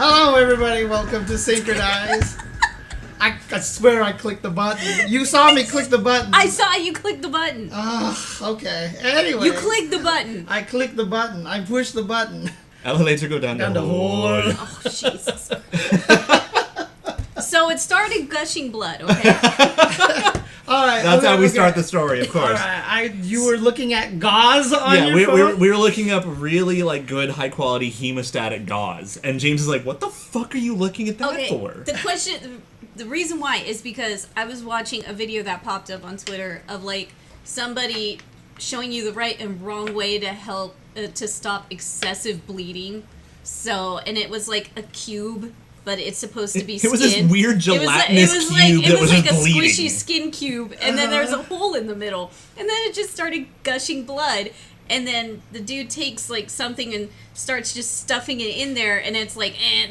Hello, everybody. Welcome to SNKronize. I swear I clicked the button. You saw me click the button. I saw you click the button. Okay. Anyway. You clicked the button. I clicked the button. I pushed the button. Elevator go down the hole. Oh, Jesus. So it started gushing blood, okay? All right. That's how we start the story, of course. All right. You were looking at gauze on your phone? we were looking up really good high quality hemostatic gauze, and James is like, "What the fuck are you looking at that for?" The reason why is because I was watching a video that popped up on Twitter of somebody showing you the right and wrong way to help to stop excessive bleeding. And it was like a cube. But it's supposed to be skin. It was this weird gelatinous cube that was just bleeding. It was like a squishy skin cube, and then there's a hole in the middle. And then it just started gushing blood. And then the dude takes something and starts just stuffing it in there, and it's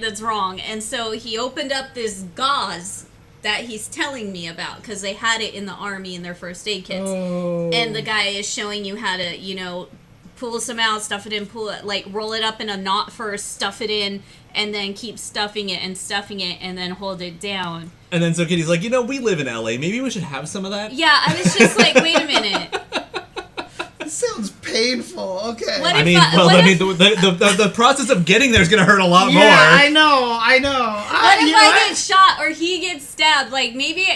that's wrong. And so he opened up this gauze that he's telling me about, because they had it in the army in their first aid kits. Oh. And the guy is showing you how to, pull some out, stuff it in, roll it up in a knot first, stuff it in, and then keep stuffing it, and then hold it down. And then so Kitty's like, we live in LA, maybe we should have some of that? Yeah, I was just like, wait a minute. This sounds painful. Okay. The process of getting there is going to hurt a lot more. Yeah, I know. What if I get shot or he gets stabbed?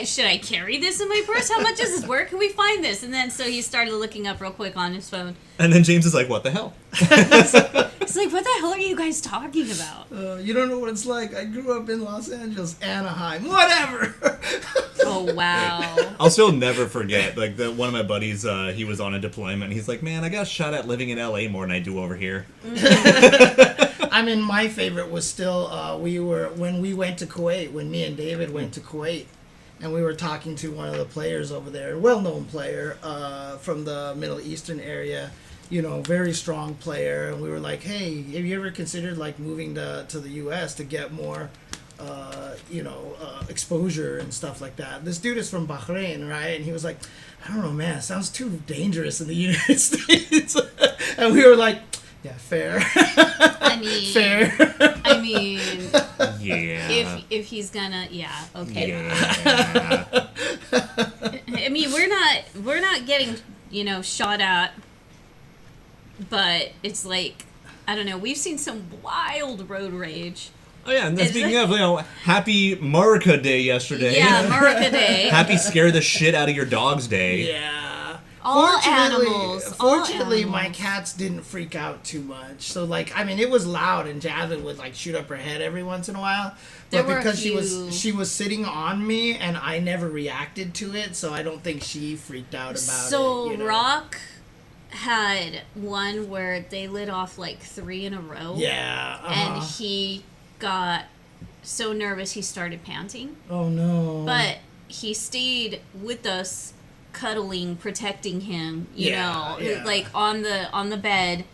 Should I carry this in my purse? How much is this? Where can we find this? And then so he started looking up real quick on his phone. And then James is like, what the hell? It's like, what the hell are you guys talking about? You don't know what it's like. I grew up in Los Angeles, Anaheim, whatever. Oh, wow. I'll still never forget, one of my buddies, he was on a deployment, and he's like, man, I got shot at living in LA more than I do over here. My favorite was still, when we went to Kuwait, when me and David went to Kuwait, and we were talking to one of the players over there, a well-known player from the Middle Eastern area, very strong player, and we were like, hey, have you ever considered moving to the U.S. to get more exposure and stuff like that? This dude is from Bahrain, right? And he was like, I don't know, man, it sounds too dangerous in the United States. And we were like, yeah, fair. Fair. Yeah. If he's gonna, yeah, okay. Yeah. we're not getting, shot at, but it's I don't know, we've seen some wild road rage. Oh yeah, and then speaking of, happy Marika Day yesterday. Yeah, Marika Day. Happy scare the shit out of your dog's day. Yeah. Fortunately, my cats didn't freak out too much. So it was loud, and Jasmine would shoot up her head every once in a while. But because she was sitting on me, and I never reacted to it, so I don't think she freaked out about it. So Rock had one where they lit off 3 in a row. Yeah. And he got so nervous he started panting. Oh no. But he stayed with us, cuddling, protecting him, you know, on the bed.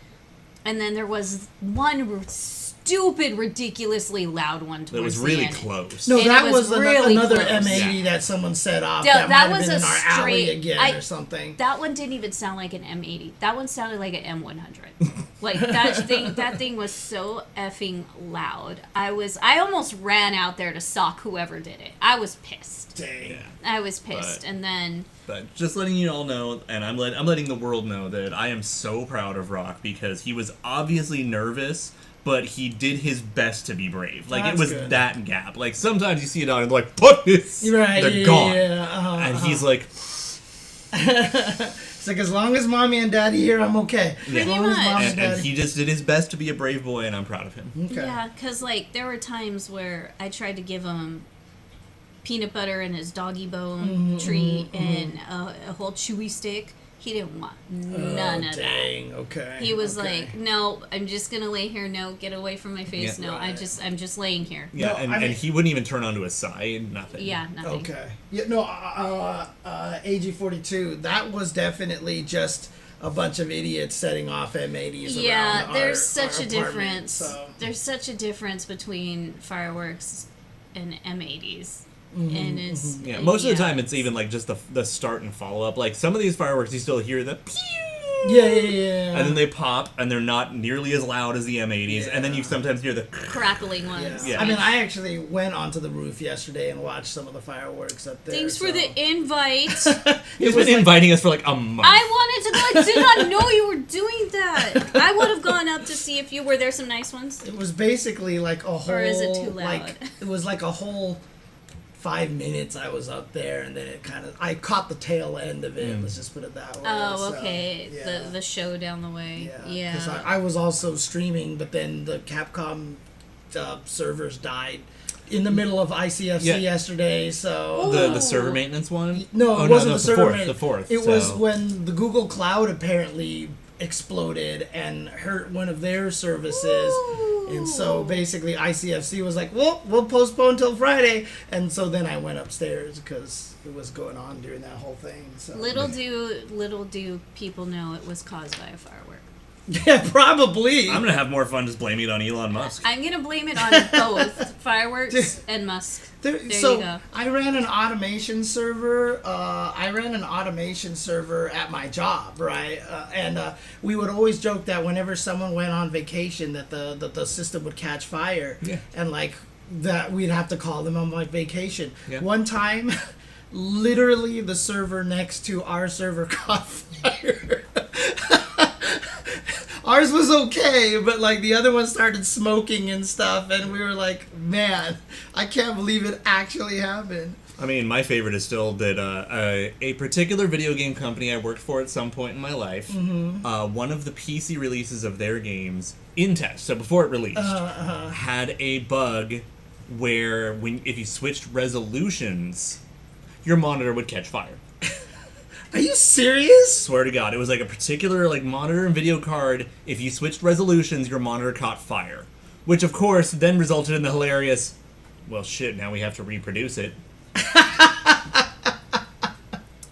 And then there was one stupid, ridiculously loud one towards That was really close. No, and that was really another close. M80 that someone set off. That might was have been in a our alley straight- again or something. That one didn't even sound like an M80. That one sounded like an M100. That thing was so effing loud. I almost ran out there to sock whoever did it. I was pissed. Dang. Yeah. I was pissed, and then. But just letting you all know, and I'm letting the world know that I am so proud of Rock, because he was obviously nervous, but he did his best to be brave. That's it was good. that gap. Sometimes you see a dog and they're like, fuck this! Right, They're gone. Yeah, and he's like... It's as long as mommy and daddy here, I'm okay. Yeah. As long as mommy and And daddy. he just did his best to be a brave boy, and I'm proud of him. Okay. Yeah, because, there were times where I tried to give him peanut butter and his doggy bone treat and a whole chewy stick. He didn't want none of Dang, that. okay. He was like, no, I'm just going to lay here. No, get away from my face. Yeah, no, right. I'm just laying here. Yeah, No, and he wouldn't even turn onto his side, nothing. Yeah, nothing. Okay. Yeah, no, AG42, that was definitely just a bunch of idiots setting off M80s Yeah, around there's our such a apartment, difference. so. There's such a difference between fireworks and M80s. And it's Yeah, most of the time it's even just the start and follow up. Some of these fireworks you still hear the pew Yeah. And then they pop, and they're not nearly as loud as the M80s. And then you sometimes hear the crackling ones. Yeah. I mean, I actually went onto the roof yesterday and watched some of the fireworks up there. Thanks for the invite. He's been inviting us for like a month. I wanted to go. I did not know you were doing that. I would have gone up to see if you were there. Some nice ones. It was basically like a whole. Or is it too loud? Like, it was like a whole 5 minutes I was up there, and then I caught the tail end of it. Let's just put it that way. Oh, So, okay. yeah. The show down the way. Yeah. Because I was also streaming, but then the Capcom servers died in the middle of ICFC yesterday. So the server maintenance one. no, it wasn't the server the fourth. It was when the Google Cloud apparently exploded and hurt one of their services. And so basically ICFC was like, well, we'll postpone till Friday. And so then I went upstairs because it was going on during that whole thing. So Little do people know it was caused by a firework. yeah, probably. I'm gonna have more fun just blaming it on Elon Musk. I'm gonna blame it on both fireworks and Musk. There so you go. I ran an automation server. At my job, right? And we would always joke that whenever someone went on vacation, that the system would catch fire, and like that we'd have to call them on like vacation. Yeah. One time, literally, the server next to our server caught fire. Ours was okay, but like the other one started smoking and stuff, and we were like, man, I can't believe it actually happened. I mean, my favorite is still that a particular video game company I worked for at some point in my life, one of the PC releases of their games in test, so before it released, had a bug where if you switched resolutions, your monitor would catch fire. Are you serious? Swear to God, it was like a particular like monitor and video card. If you switched resolutions, your monitor caught fire, which of course then resulted in the hilarious, well, shit, now we have to reproduce it.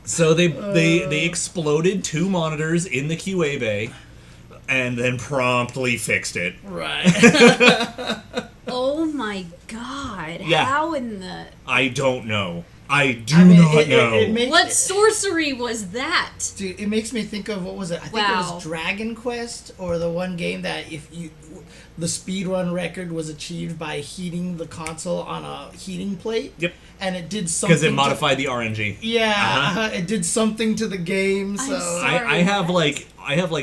So they exploded 2 monitors in the QA bay, and then promptly fixed it. Right. Oh my God! Yeah. How in the? I don't know. I do not know. It makes, What sorcery was that? Dude, it makes me think of, what was it? I think it was Dragon Quest, or the one game that the speedrun record was achieved by heating the console on a heating plate. Yep. And it did something. Because it modified the RNG. Yeah, it did something to the game. So I have like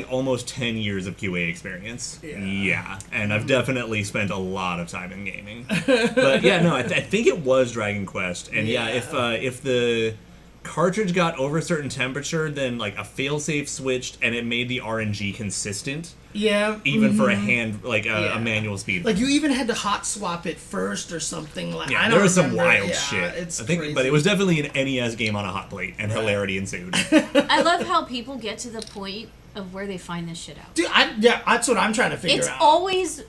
almost 10 years of QA experience. Yeah, and I've definitely spent a lot of time in gaming. But yeah, no, I think it was Dragon Quest, and if the cartridge got over a certain temperature, then like a failsafe switched, and it made the RNG consistent. Yeah. Even for a hand, like a manual speed. Like you even had to hot swap it first or something like. Yeah, I there don't was some remember. wild Yeah, shit. It's I think, crazy. but it was definitely an NES game on a hot plate, and hilarity ensued. I love how people get to the point of where they find this shit out. Dude, that's what I'm trying to figure out.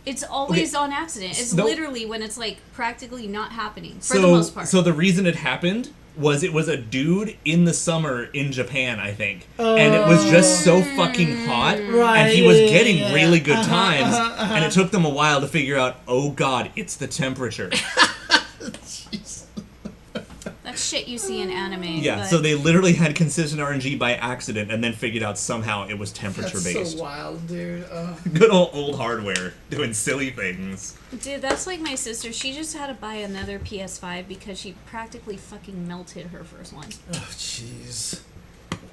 It's always on accident. It's literally when it's like practically not happening for the most part. So the reason it happened was it was a dude in the summer in Japan, I think. And it was just so fucking hot. Right, and he was getting really good Uh-huh, times. And it took them a while to figure out, oh God, it's the temperature. That's shit you see in anime. Yeah, but so they literally had consistent RNG by accident and then figured out somehow it was temperature That's based. so wild, dude. Good old hardware doing silly things. Dude, that's like my sister. She just had to buy another PS5 because she practically fucking melted her first one. Oh, jeez.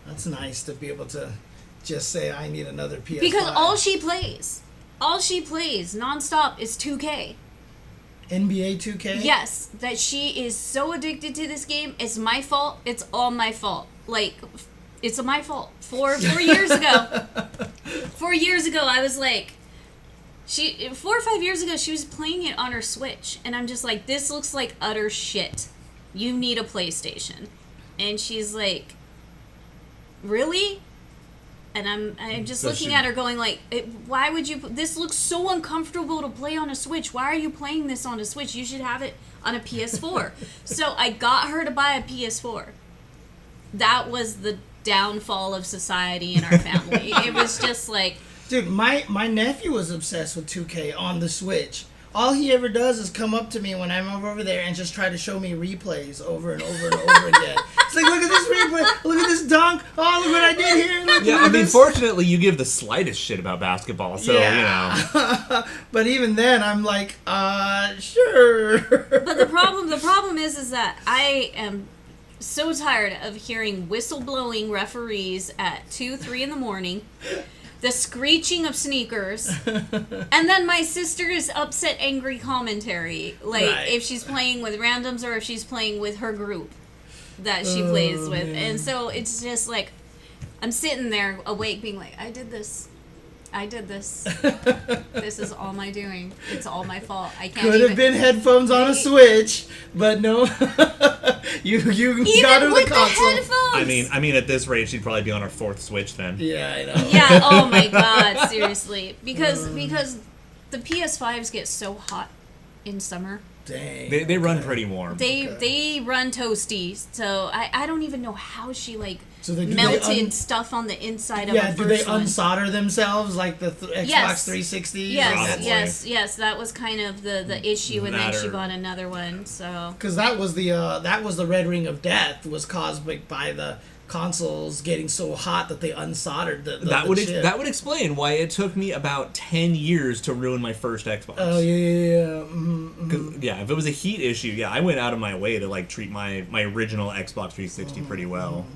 That's nice to be able to just say, I need another PS5. Because all she plays nonstop is 2K. NBA 2K? Yes, that she is so addicted to this game. It's my fault. It's all my fault. Like, it's my fault. 4 years ago. 4 years ago, I was like, 4 or 5 years ago, she was playing it on her Switch, and I'm just like, this looks like utter shit. You need a PlayStation. And she's like, really? And I'm just looking at her going like, why would you, this looks so uncomfortable to play on a Switch. Why are you playing this on a Switch? You should have it on a PS4. So I got her to buy a PS4. That was the downfall of society in our family. It was just like... Dude, my nephew was obsessed with 2K on the Switch. all he ever does is come up to me when I'm over there and just try to show me replays over and over and over again. It's like, look at this replay, look at this dunk, oh, look what I did here. Look, Yeah, look I at mean, this. fortunately, you give the slightest shit about basketball, so, you know. But even then, I'm like, sure. But the problem is that I am so tired of hearing whistleblowing referees at 2, 3 in the morning, the screeching of sneakers, and then my sister's upset, angry commentary. Like, Right. if she's playing with randoms or if she's playing with her group that she plays with. man. And so it's just like, I'm sitting there awake being like, I did this. This is all my doing. It's all my fault. I can't Could even... have been headphones on a Switch, but no. you Even got her with the console. headphones! I mean, at this rate, she'd probably be on her 4th Switch then. Yeah, I know. Yeah, oh my god, seriously. Because the PS5s get so hot in summer. Dang. They run pretty warm. They run toasty, so I don't even know how she So do melted stuff on the inside of Yeah, her do they first one. unsolder themselves like the Xbox Yes. 360? Probably. Yes, that was kind of the issue, and then she Matter. bought another one, so... Because that was the red ring of death was caused by the consoles getting so hot that they unsoldered the chip. That would explain why it took me about 10 years to ruin my first Xbox. Oh yeah. Mm-hmm. 'Cause, yeah, if it was a heat issue, yeah, I went out of my way to like treat my original Xbox 360 pretty well.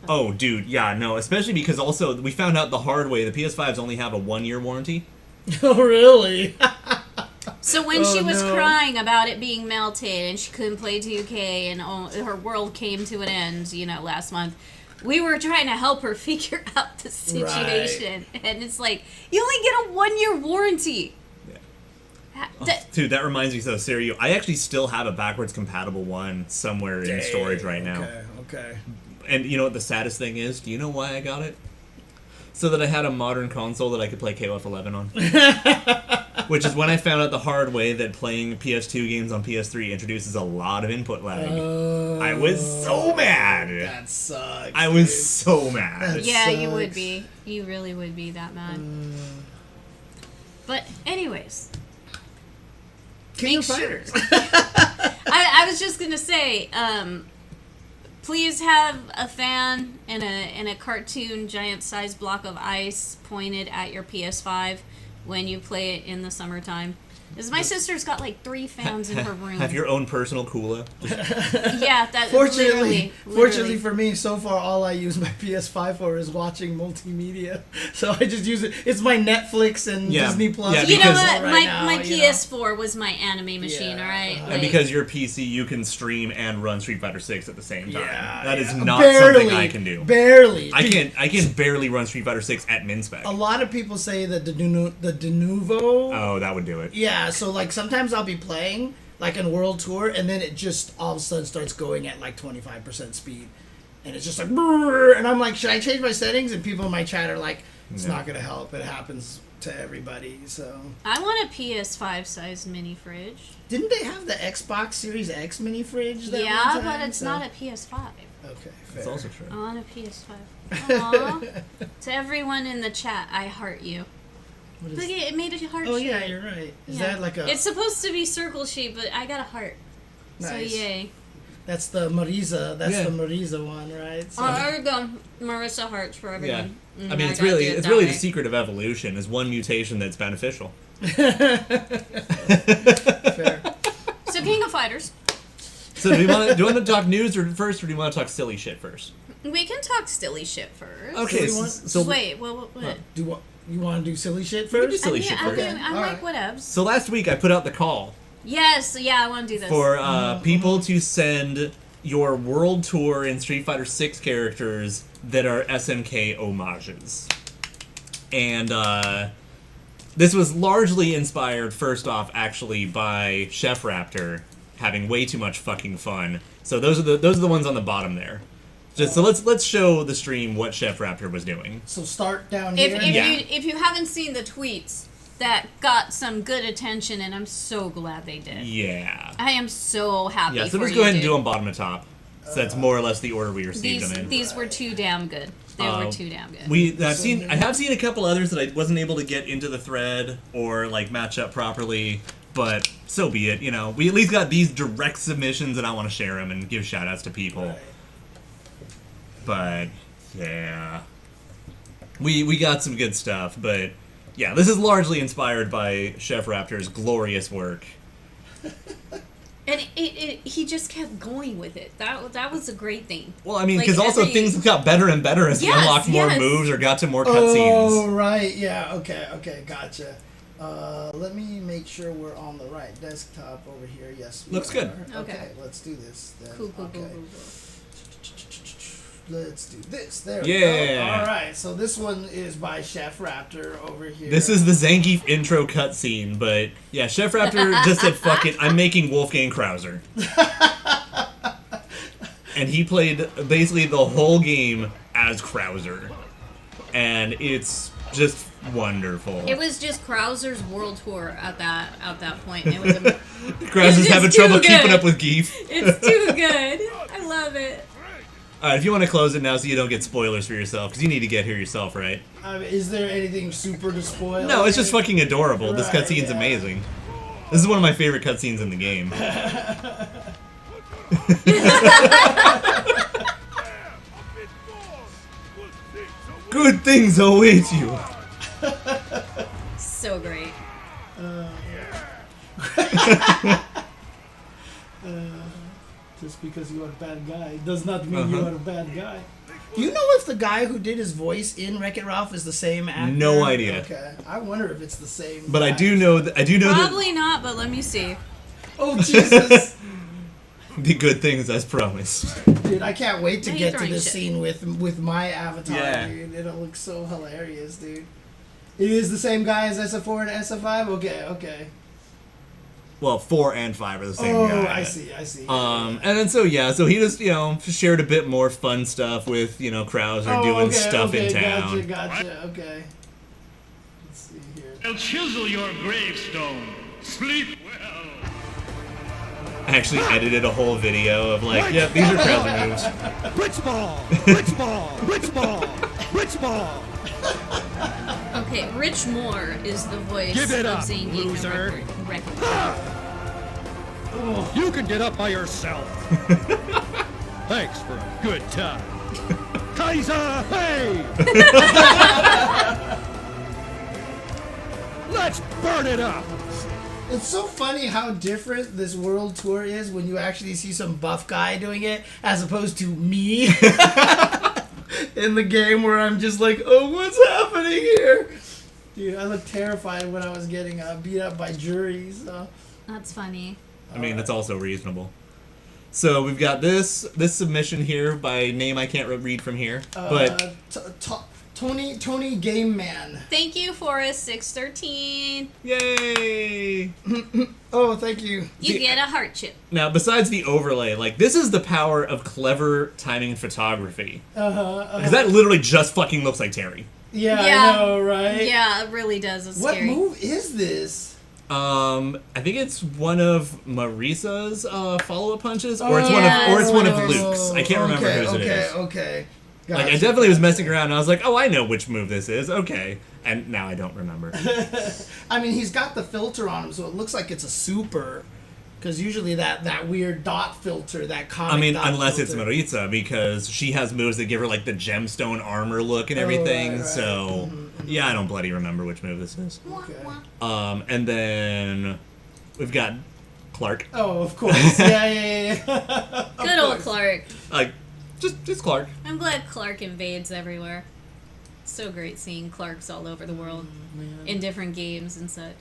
Oh, dude, yeah, no, especially because also we found out the hard way the PS5s only have a 1-year warranty. Oh really? So when she Oh, was no. crying about it being melted and she couldn't play 2K and her world came to an end, last month, we were trying to help her figure out the situation. And it's like, you only get a 1-year warranty. Yeah. Ha- that- Dude, that reminds me so, Sarah, I actually still have a backwards compatible one somewhere in storage right now. Okay. And you know what the saddest thing is? Do you know why I got it? So that I had a modern console that I could play KOF 11 on. Which is when I found out the hard way that playing PS2 games on PS3 introduces a lot of input lag. I was so mad. That sucks. I was so mad. yeah, you sucks. would be. You really would be that mad. But anyways, King of Make sure- Fighters. I was just gonna say, please have a fan and a cartoon giant-sized block of ice pointed at your PS5 when you play it in the summertime. Because my sister's got like 3 fans in her room. Have your own personal Kula. Yeah, that Fortunately literally. for me, so far all I use my PS5 for is watching multimedia. So I just use it. It's my Netflix and Yeah. Disney Plus. Yeah, You know because- what? Right my now, PS4 was my anime machine, Yeah. alright? And And because your PC, you can stream and run Street Fighter 6 at the same time. That is not something I can do. Barely. I can barely run Street Fighter 6 at min spec. A lot of people say that the Denuvo. Oh, that would do it. Yeah, so like sometimes I'll be playing like in World Tour and then it just all of a sudden starts going at like 25% speed. And it's just like, brrr, and I'm like, should I change my settings? And people in my chat are like, it's not going to help. It happens to everybody, so. I want a PS5 sized mini fridge. Didn't they have the Xbox Series X mini fridge? That Yeah, one time? but it's So- not a PS5. Okay, fair. That's also true. I want a PS5. Aww. To everyone in the chat, I heart you. What is- Look, it made a heart Oh shape. yeah, you're right. Is Yeah. that like a? It's supposed to be circle shaped, but I got a heart. So Nice. yay. That's the Marisa. That's Yeah. the Marisa one, right? So, There we go. Marisa hearts for Yeah. everyone. I mean, it's gotta really do it it's that really way. the secret of evolution is one mutation that's beneficial. fair. So King of Fighters. So do you want to talk news first, or do you want to talk silly shit first? We can talk silly shit first. Okay, so- Wait, what? You want to do silly shit can do first? silly I'm, shit I'm, first. I'm like, whatevs. So last week I put out the call Yes, yeah, I want to do this. for people to send your world tour in Street Fighter 6 characters that are SNK homages. And this was largely inspired, first off, actually, by Chef Raptor having way too much fucking fun. So those are the ones on the bottom there. So let's show the stream what Chef Raptor was doing. So start down If, here. Yeah. if you haven't seen the tweets, that got some good attention, and I'm so glad they did. Yeah. I am so happy. Yeah, so for let's you, go ahead and dude. do them bottom to top. So that's more or less the order we received them in. These were too damn good. They were too damn good. I have seen a couple others that I wasn't able to get into the thread or like match up properly, But so be it. You know, we at least got these direct submissions, and I want to share them and give shout outs to people. Right. But yeah, we got some good stuff. But yeah, this is largely inspired by Chef Raptor's glorious work. And he just kept going with it. That was a great thing. Well, I mean, Like, because also every- things got better and better as he Yes, unlocked more yes. moves or got to more cutscenes. Oh, right. Yeah. Okay. Gotcha. Let me make sure we're on the right desktop over here. Yes, we Looks good. are. Okay. Let's do this then. Cool. Okay. Let's do this. There Yeah. we go. All right. So this one is by Chef Raptor over here. This is the Zangief intro cutscene, but yeah, Chef Raptor just said, fuck it, I'm making Wolfgang Krauser. And he played basically the whole game as Krauser. And it's just wonderful. It was just Krauser's world tour at that point. It was Krauser's it's having too trouble good. keeping up with Geef. It's too good. I love it. Alright, if you want to close it now so you don't get spoilers for yourself, because you need to get here yourself, right? Is there anything super to spoil? No, it's just fucking adorable. This Right, cutscene's yeah. amazing. This is one of my favorite cutscenes in the game. Good things await you. So great. Just because you are a bad guy does not mean you Uh-huh. are a bad guy. Do you know if the guy who did his voice in Wreck-It Ralph is the same actor? No idea. Okay, I wonder if it's the same. But I guy. do know that Probably not, but let me see. Oh Jesus, the good things as promised. dude! I can't wait to Now get you're to throwing this shit. scene with my avatar, Yeah. dude. It'll look so hilarious, dude. It is the same guy as SF4 and SF5. Okay. Well, 4 and 5 are the same Oh, guy. I see. And then so he just shared a bit more fun stuff with Krauser doing stuff in town. Gotcha. Okay. Let's see here. I'll chisel your gravestone. Sleep well. I actually edited a whole video of these are Krauser moves. Rich ball. Rich ball. Rich ball. Rich ball. Okay, Rich Moore is the voice Give it of up, Zangief loser. and Wreck-It. You can get up by yourself. Thanks for a good time. Kaiser, hey! Let's burn it up. It's so funny how different this world tour is when you actually see some buff guy doing it as opposed to me in the game where I'm just like, oh, what's happening here? Dude, I looked terrified when I was getting beat up by juries. That's funny. I mean, that's also reasonable. So we've got this submission here by name I can't read from here, but Tony Game Man. Thank you, Forrest613. yay! Oh, thank you. You get a heart chip. Now, besides the overlay, this is the power of clever timing and photography. Because that literally just fucking looks like Terry. Yeah, Yeah. I know, right? Yeah, it really does. It's What scary. move is this? I think it's one of Marisa's follow-up punches, or Oh, it's one of Luke's. I can't remember whose it is. Okay. I Gotcha. definitely was messing around, and I was like, oh, I know which move this is. Okay. And now I don't remember. I mean, he's got the filter on him, so it looks like it's a super. Because usually that weird dot filter, that comic I mean, dot unless it's filter. Marisa, because she has moves that give her, the gemstone armor look and everything. right. So, yeah, I don't bloody remember which move this is. Okay. And then we've got Clark. Oh, of course. Yeah. Good old Clark. Just Clark. I'm glad Clark invades everywhere. So great seeing Clarks all over the world in different games and such.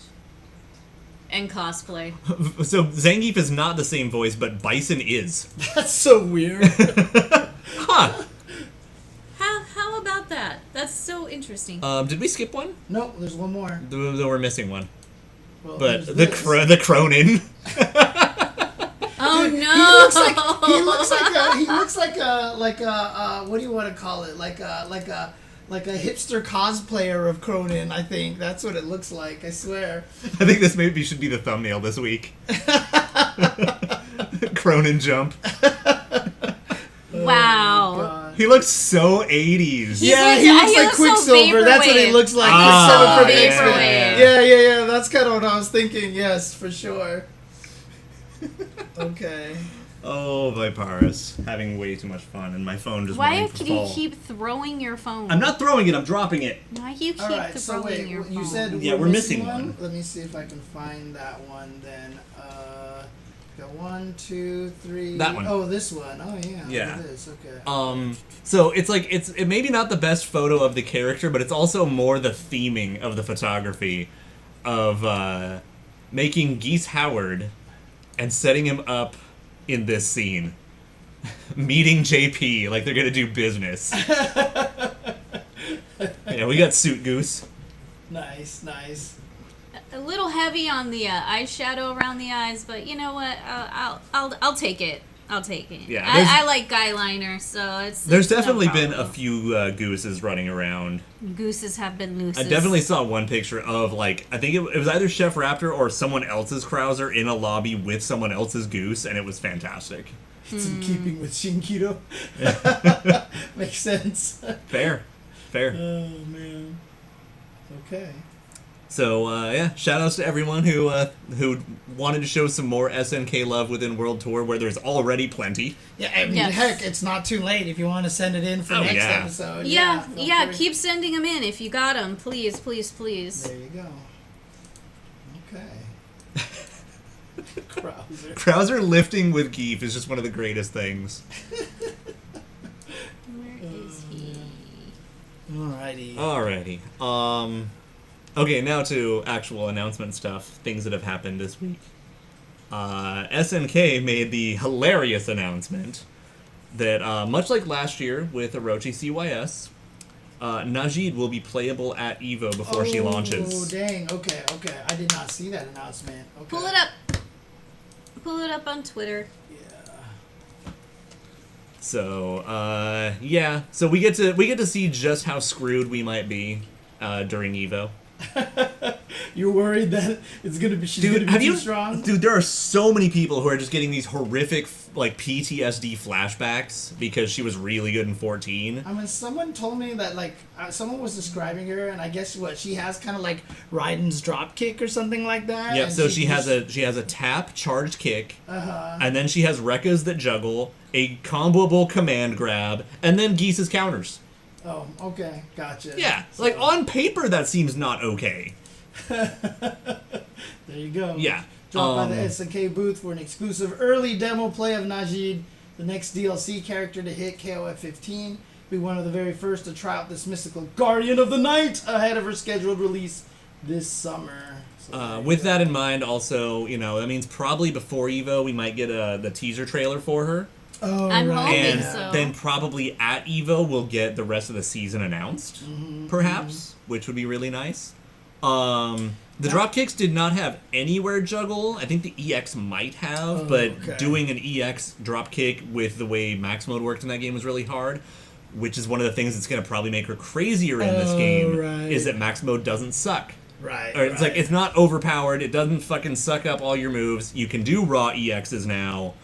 And cosplay. So Zangief is not the same voice, but Bison is. That's so weird. Huh. How about that? That's so interesting. Did we skip one? No, there's one more. Though we're missing one. Well, But there's the this. the Cronin. Oh Dude, no! He looks like a what do you want to call it? Like a hipster cosplayer of Cronin. I think that's what it looks like. I swear. I think this maybe should be the thumbnail this week. Cronin jump. Wow. God. He looks so 80s. Yeah, he looks like so Quicksilver. That's what he vaporwave. looks like. Ah, Quicksilver from vaporwave. X-Men. Yeah. That's kind of what I was thinking. Yes, for sure. Okay. Oh, Viparis. Having way too much fun, and my phone just Why wanting to do you fall. keep throwing your phone? I'm not throwing it, I'm dropping it. Why do you keep All right. So throwing wait, your phone? you said Yeah, we're missing one. Let me see if I can find that one. Then got 1, 2, 3. That one. Oh, this one. Oh yeah. Yeah. It is. Okay. So it's like it maybe not the best photo of the character, but it's also more the theming of the photography of making Geese Howard and setting him up in this scene. Meeting JP like they're gonna do business. Yeah, we got Suit Goose. Nice. A little heavy on the eyeshadow around the eyes, but you know what? I'll take it. I'll take it. Yeah, I like guy liner, so it's. There's no definitely been a problem. few gooses running around. Gooses have been loose. I definitely saw one picture of, like, I think it was either Chef Raptor or someone else's Krauser in a lobby with someone else's goose, and it was fantastic. It's in keeping with Shinkido. Makes sense. Fair. Oh man. Okay. So, yeah, shout-outs to everyone who wanted to show some more SNK love within World Tour, where there's already plenty. Yeah, I mean, Yes. heck, it's not too late if you want to send it in for next yeah. episode. Yeah, feel free. keep sending them in if you got them, please. There you go. Okay. Krauser. Krauser lifting with Geef is just one of the greatest things. Where is he? Alrighty. Okay, now to actual announcement stuff, things that have happened this week. SNK made the hilarious announcement that, much like last year with Orochi CYS, Najd will be playable at EVO before she launches. Oh, dang. Okay. I did not see that announcement. Okay. Pull it up. Pull it up on Twitter. Yeah. So, yeah. So we get to see just how screwed we might be during EVO. You're worried that she's gonna be too strong? Dude, there are so many people who are just getting these horrific, like, PTSD flashbacks because she was really good in 14. I mean, someone told me that, like, someone was describing her, and I guess she has kind of like Raiden's drop kick or something like that. Yeah, and so she has a tap charged kick, and then she has Rekkas that juggle, a comboable command grab, and then Geese's counters. Oh, okay, gotcha. Yeah, So, like, on paper that seems not okay. there you go. Yeah. Dropped by the SNK booth for an exclusive early demo play of Najd, the next DLC character to hit KOF 15. Be one of the very first to try out this mystical Guardian of the Night ahead of her scheduled release this summer. So With that in mind, also, that means probably before EVO we might get the teaser trailer for her. Oh, I'm right. hoping And so. then probably at EVO we'll get the rest of the season announced, perhaps, which would be really nice. The dropkicks did not have anywhere juggle. I think the EX might have, but okay. doing an EX dropkick with the way max mode worked in that game was really hard, which is one of the things that's going to probably make her crazier in this game, right. is that max mode doesn't suck. Right. Or it's like, it's not overpowered, it doesn't fucking suck up all your moves, you can do raw EXs now,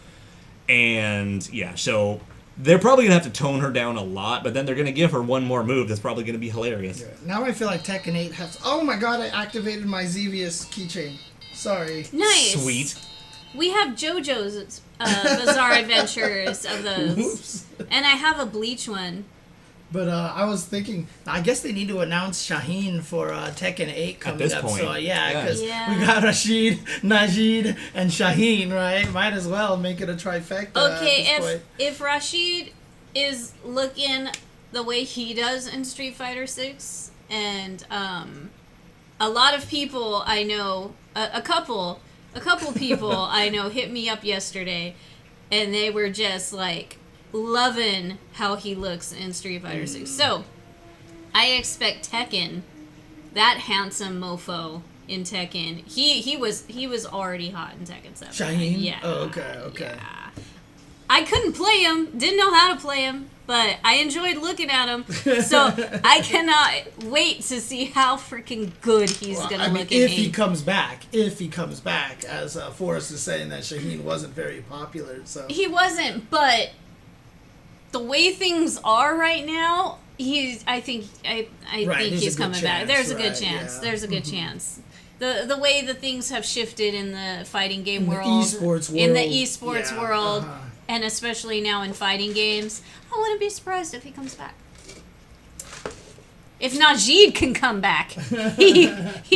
and yeah, so they're probably going to have to tone her down a lot, but then they're going to give her one more move that's probably going to be hilarious. Yeah. Now I feel like Tekken 8 has... Oh my god, I activated my Xevious keychain. Sorry. Nice. Sweet. We have JoJo's Bizarre Adventures of those. Oops. And I have a Bleach one. But I was thinking, I guess they need to announce Shaheen for Tekken 8 coming this up. point. So yeah, because Yeah. we got Rashid, Najd, and Shaheen, right? Might as well make it a trifecta. Okay, at this point. if Rashid is looking the way he does in Street Fighter 6, and a lot of people I know, a couple people I know hit me up yesterday, and they were just like loving how he looks in Street Fighter 6. So I expect Tekken, that handsome mofo in Tekken, he was already hot in Tekken 7. Shaheen? Yeah. Oh, okay. Yeah. I couldn't play him, didn't know how to play him, but I enjoyed looking at him. So I cannot wait to see how freaking good he's Well, gonna I mean, look in if he 8. comes back, as Forrest is saying that Shaheen wasn't very popular, so He wasn't, but the way things are right now, I think he's coming back. There's a good chance. There's a good chance. The way the things have shifted in the fighting game world, in the esports world, and especially now in fighting games, I wouldn't be surprised if he comes back. If Najd can come back, he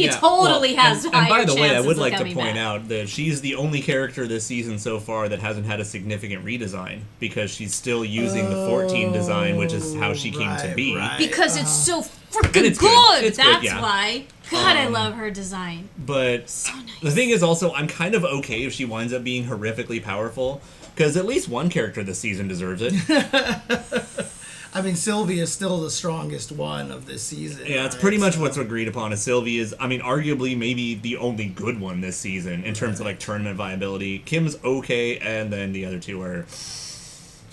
totally has higher chances. And by the way, I would like to point out that she's the only character this season so far that hasn't had a significant redesign, because she's still using the 14 design, which is how she came to be. Because it's so freaking good. That's why. God, I love her design. But so nice. The thing is also, I'm kind of okay if she winds up being horrifically powerful, because at least one character this season deserves it. I mean, Sylvie is still the strongest one of this season. Yeah, it's pretty much what's agreed upon. Is Sylvie is, I mean, arguably maybe the only good one this season in terms of like tournament viability. Kim's okay, and then the other two are.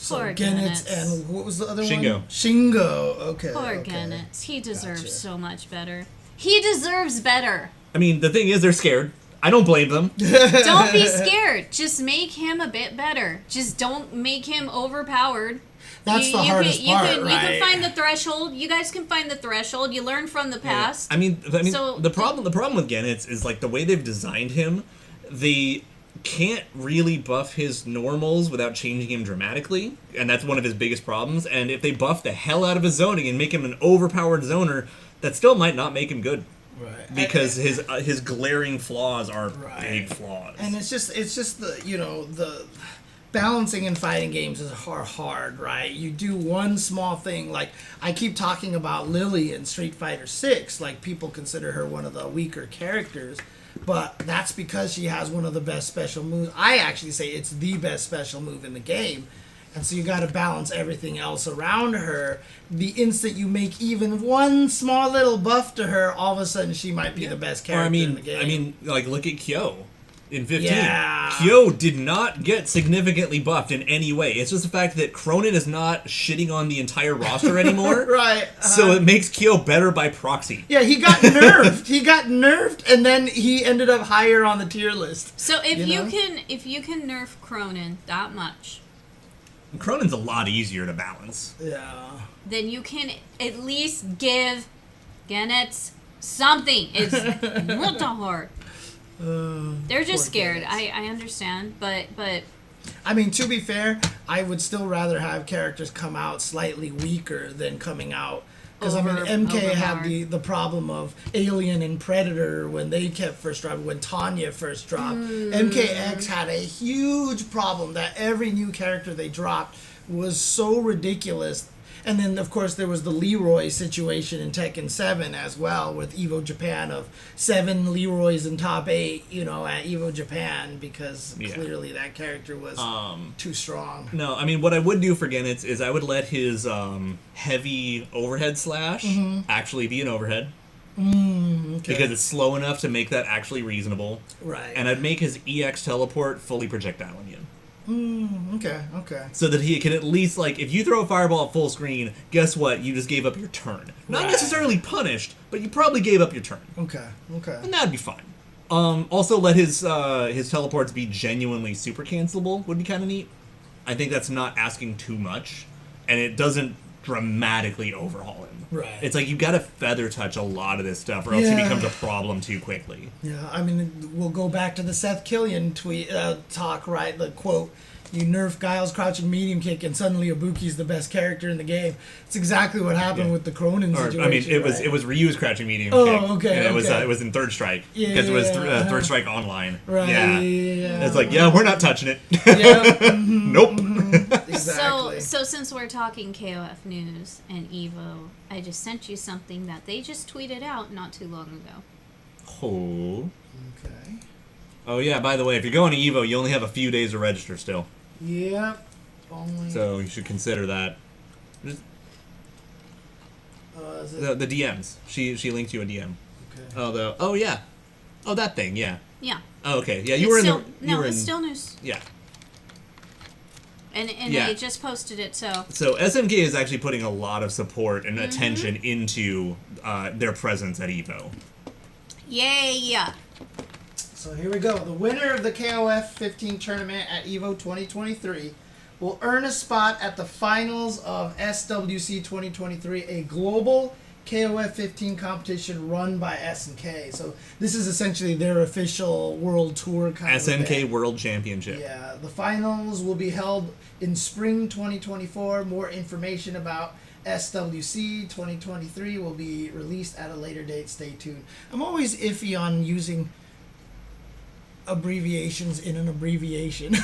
Poor Gennett and what was the other Shingo. one? Shingo. Okay. Poor Gennett. He deserves so much better. He deserves better. I mean, the thing is, they're scared. I don't blame them. Don't be scared. Just make him a bit better. Just don't make him overpowered. That's the hardest part, right? You can find the threshold. You guys can find the threshold. You learn from the past. Yeah. I mean, so, the problem with Gennett is like the way they've designed him. They can't really buff his normals without changing him dramatically, and that's one of his biggest problems. And if they buff the hell out of his zoning and make him an overpowered zoner, that still might not make him good. Right. Because his glaring flaws are big flaws. And it's just the balancing in fighting games is hard, right? You do one small thing, like I keep talking about Lily in Street Fighter 6, like people consider her one of the weaker characters, but that's because she has one of the best special moves. I actually say it's the best special move in the game. And so you got to balance everything else around her. The instant you make even one small little buff to her, all of a sudden she might be the best character in the game. I mean, like look at Kyo in 15. Yeah. Kyo did not get significantly buffed in any way. It's just the fact that Cronin is not shitting on the entire roster anymore. Right. So it makes Kyo better by proxy. Yeah, he got nerfed. He got nerfed, and then he ended up higher on the tier list. So if you can nerf Cronin that much, Cronin's a lot easier to balance. Yeah. Then you can at least give Gennett something. It's not hard. They're just scared. I understand, but I mean, to be fair, I would still rather have characters come out slightly weaker than coming out. Because, I mean, MK had the problem of Alien and Predator when they kept first dropping, when Tanya first dropped. MKX had a huge problem that every new character they dropped was so ridiculous. And then, of course, there was the Leroy situation in Tekken 7 as well, with Evo Japan of 7 Leroys in top 8, at Evo Japan, because clearly that character was too strong. No, I mean, what I would do for Gennett is I would let his heavy overhead slash actually be an overhead. Okay. Because it's slow enough to make that actually reasonable. Right. And I'd make his EX teleport fully projectile again. Okay. So that he can at least, like, if you throw a fireball at full screen, guess what? You just gave up your turn. Not necessarily punished, but you probably gave up your turn. Okay. And that'd be fine. Also, let his teleports be genuinely super cancelable would be kind of neat. I think that's not asking too much, and it doesn't dramatically overhaul him. Right. It's like you got to feather touch a lot of this stuff, or else he becomes a problem too quickly. Yeah, I mean, we'll go back to the Seth Killian tweet talk, right? The quote, "You nerf Guile's crouching medium kick, and suddenly Ibuki's the best character in the game." It's exactly what happened with the Cronin situation. I mean, it was Ryu's crouching medium kick. Oh, okay. And it was in Third Strike because it was Third Strike Online. Right. Yeah. It's like, we're not touching it. Yeah. Nope. Exactly. So since we're talking KOF news and Evo, I just sent you something that they just tweeted out not too long ago. Oh. Okay. Oh yeah. By the way, if you're going to Evo, you only have a few days to register still. Yeah. Only. So you should consider that. The DMs. She linked you a DM. Okay. Oh yeah. Oh, that thing. Yeah. Yeah. Oh, okay. Yeah, it's still news. Yeah. And they just posted it, so... So SNK is actually putting a lot of support and attention into their presence at EVO. Yay! So here we go. The winner of the KOF 15 tournament at EVO 2023 will earn a spot at the finals of SWC 2023, a global KOF 15 competition run by SNK. So this is essentially their official world tour kind of SNK event. World Championship. Yeah, the finals will be held in spring 2024. More information about SWC 2023 will be released at a later date. Stay tuned. I'm always iffy on using abbreviations in an abbreviation.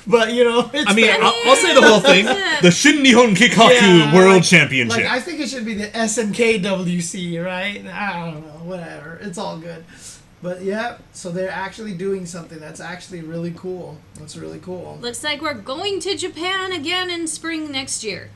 But, you know, it's I'll say the whole thing. The Shin Nihon Kikaku World Championship. Like, I think it should be the SNKWC, right? I don't know, whatever. It's all good. But, yeah, so they're actually doing something that's actually really cool. That's really cool. Looks like we're going to Japan again in spring next year.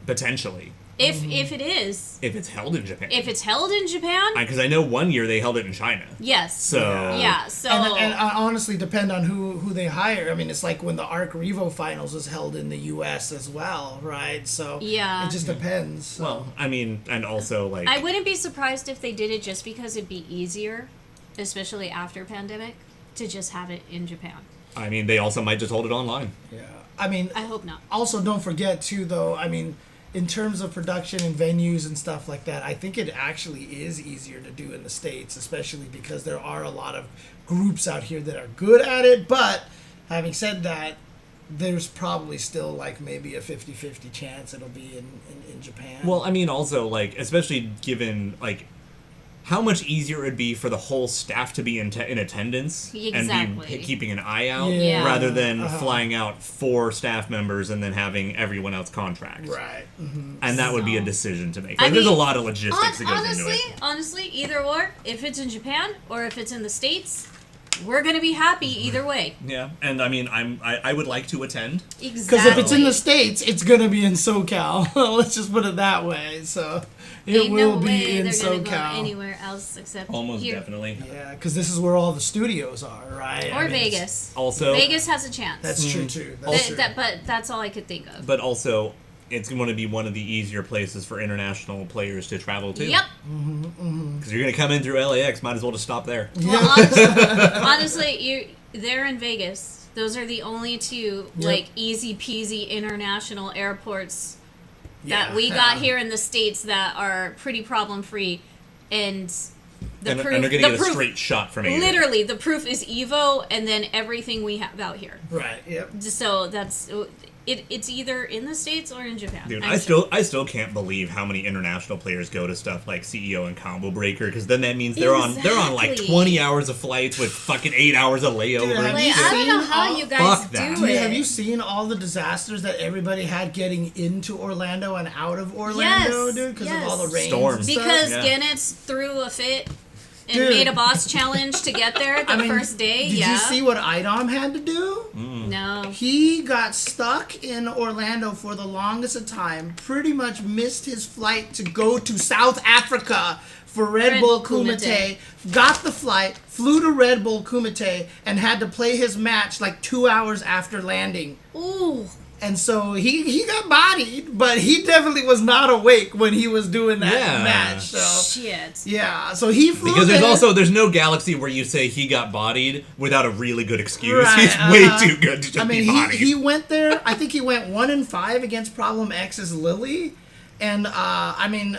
Potentially. If it is. If it's held in Japan. If it's held in Japan? Because I know one year they held it in China. Yes. So. Yeah, so. And honestly, depend on who they hire. I mean, it's like when the Arc Revo Finals was held in the U.S. as well, right? So yeah. It just depends. So. Well, I mean, and also, like... I wouldn't be surprised if they did it just because it'd be easier, especially after pandemic, to just have it in Japan. I mean, they also might just hold it online. Yeah. I mean... I hope not. Also, don't forget, too, though, I mean... In terms of production and venues and stuff like that, I think it actually is easier to do in the States, especially because there are a lot of groups out here that are good at it. But having said that, there's probably still like maybe a 50-50 chance it'll be in Japan. Well, I mean, also, like, especially given, like, how much easier it would be for the whole staff to be in attendance and be keeping an eye out rather than flying out 4 staff members and then having everyone else contract. Right. Mm-hmm. And that would be a decision to make. Like, there's a lot of logistics that goes into it. Honestly, either or, if it's in Japan or if it's in the States, we're going to be happy either way. Yeah, and I mean, I would like to attend. Exactly. Because if it's in the States, it's going to be in SoCal. Let's just put it that way. So it will be in SoCal. They're gonna go anywhere else except Almost here. definitely. Yeah, because this is where all the studios are, right? Or Vegas. Also, Vegas has a chance. That's true too. That's true. But that's all I could think of. But also, it's going to be one of the easier places for international players to travel to. Yep. Because you're going to come in through LAX, might as well just stop there. Well, honestly, they're in Vegas. Those are the only two like easy peasy international airports that we got here in the States that are pretty problem free, and the proof. And they're going to get a straight shot from Asia. Literally, the proof is Evo, and then everything we have out here. Right. Yep. So that's. It's either in the States or in Japan. Dude, I still can't believe how many international players go to stuff like CEO and Combo Breaker, because then that means they're on like 20 hours of flights with fucking 8 hours of layover. Dude, I don't know how you guys do it. Dude, have you seen all the disasters that everybody had getting into Orlando and out of Orlando, dude? Because of all the rain. Storms. Because Guinness threw a fit and made a boss challenge to get there the first day. Did you see what IDOM had to do? No. He got stuck in Orlando for the longest of time, pretty much missed his flight to go to South Africa for Red Bull Kumite, got the flight, flew to Red Bull Kumite, and had to play his match like 2 hours after landing. Ooh. And so he got bodied, but he definitely was not awake when he was doing that match. So shit. Yeah, so he flew Because there. there's no galaxy where you say he got bodied without a really good excuse. Right, He's way too good to just be bodied. He went there. I think he went 1-5 against Problem X's Lily, and IDOM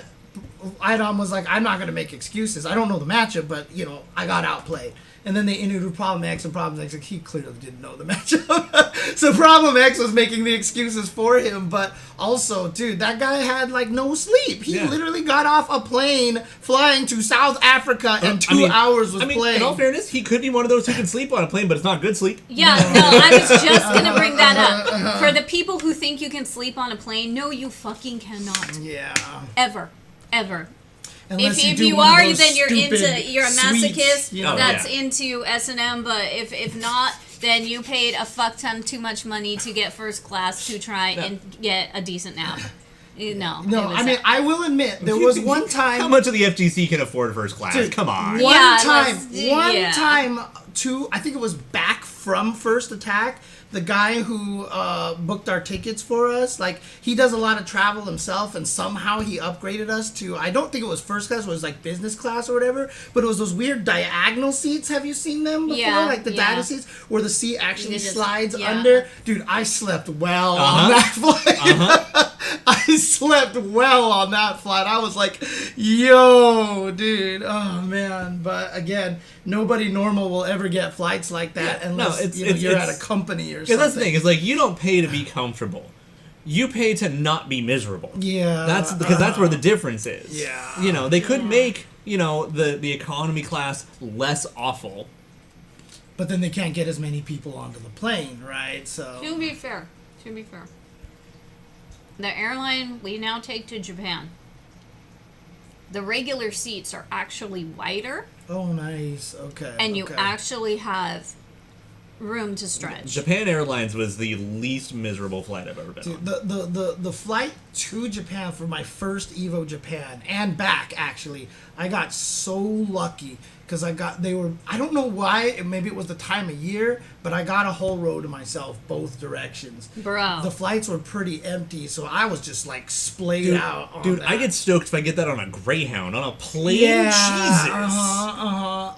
was like, I'm not gonna make excuses. I don't know the matchup, but I got outplayed. And then they interviewed Problem X, and Problem X, like, he clearly didn't know the matchup. So Problem X was making the excuses for him, but also, dude, that guy had, like, no sleep. He literally got off a plane flying to South Africa, and 2 hours was playing. In all fairness, he could be one of those who can sleep on a plane, but it's not good sleep. Yeah, no, I was just gonna bring that up. For the people who think you can sleep on a plane, no, you fucking cannot. Yeah. Ever. Unless If do you one of are, those then you're stupid a masochist suites, that's into S&M, but if not, then you paid a fuck ton too much money to get first class to try and get a decent nap. No, I will admit, there was one time... How much of the FGC can afford first class? Dude, Come on. One time, I think it was back from First Attack, the guy who booked our tickets for us, like, he does a lot of travel himself, and somehow he upgraded us to, I don't think it was first class, it was like business class or whatever, but it was those weird diagonal seats. Have you seen them before? Yeah, Like the diagonal seats where the seat actually just- slides yeah. under. Dude, I slept well on that flight. I slept well on that flight. I was like, yo, dude, oh man. But again, nobody normal will ever get flights like that unless you're at a company or something. Because that's the thing, is like, you don't pay to be comfortable. You pay to not be miserable. Yeah. That's because that's where the difference is. Yeah. You know, they could make, you know, the economy class less awful. But then they can't get as many people onto the plane, right? So To be fair, the airline we now take to Japan, the regular seats are actually wider, oh, nice. Okay. and you okay. actually have room to stretch. Japan Airlines was the least miserable flight I've ever been on. Dude, the flight to Japan for my first Evo Japan and back, actually, I got so lucky because I don't know why, maybe it was the time of year, but I got a whole row to myself both directions. Bro. The flights were pretty empty, so I was just like splayed out on Dude, that. I get stoked if I get that on a Greyhound, on a plane. Yeah, Jesus.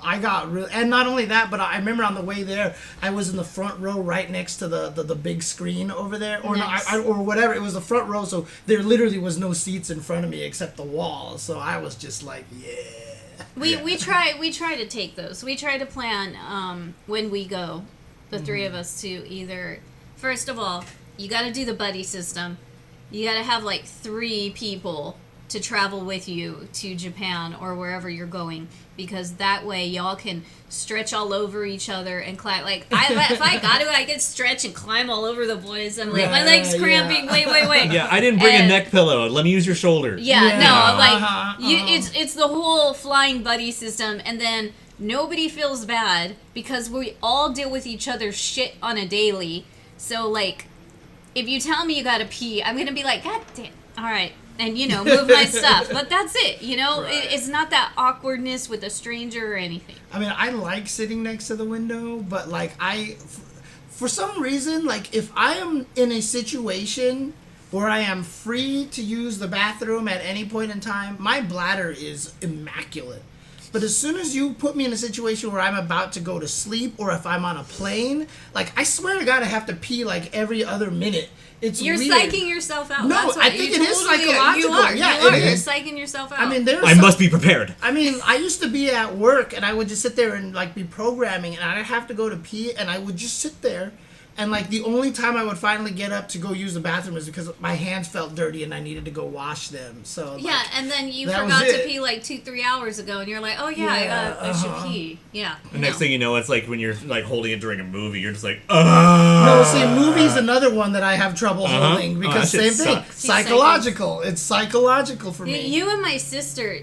I got real, and not only that, but I remember on the way there, I was in the front row, right next to the big screen over there, or Nice. or whatever. It was the front row, so there literally was no seats in front of me except the wall. So I was just like, yeah. We try to take those. We try to plan when we go, the three of us, to either, first of all, you got to do the buddy system. You got to have like 3 people to travel with you to Japan or wherever you're going, because that way y'all can stretch all over each other and climb. Like, if I got to, I could stretch and climb all over the boys. I'm like, my leg's cramping. Yeah. Wait. Yeah, I didn't bring a And- neck pillow. Let me use your shoulder. Yeah, Yeah. no, like Uh-huh. it's the whole flying buddy system, and then nobody feels bad because we all deal with each other's shit on a daily. So like, if you tell me you gotta pee, I'm gonna be like, God damn, all right, and move my stuff. But that's it, Right. it's not that awkwardness with a stranger or anything. I mean, I like sitting next to the window, but like for some reason, like if I am in a situation where I am free to use the bathroom at any point in time, my bladder is immaculate. But as soon as you put me in a situation where I'm about to go to sleep, or if I'm on a plane, like, I swear to God, I have to pee like every other minute. It's You're weird. psyching yourself out. No, That's what I think you it is totally psychological. You are. Yeah, you are. it You're is. psyching yourself out. I mean, there's I must be prepared. I mean, I used to be at work, and I would just sit there and like be programming, and I'd have to go to pee, and I would just sit there, and like the only time I would finally get up to go use the bathroom is because my hands felt dirty and I needed to go wash them. So like, yeah, and then you that was forgot to it. pee like 2-3 hours ago, and you're like, oh yeah, I should pee. Yeah. The next thing you know, it's like when you're like holding it during a movie, you're just like, No, see, movie's another one that I have trouble holding because that shit same thing. sucks. Psychological. It's psychological for me. You and my sister,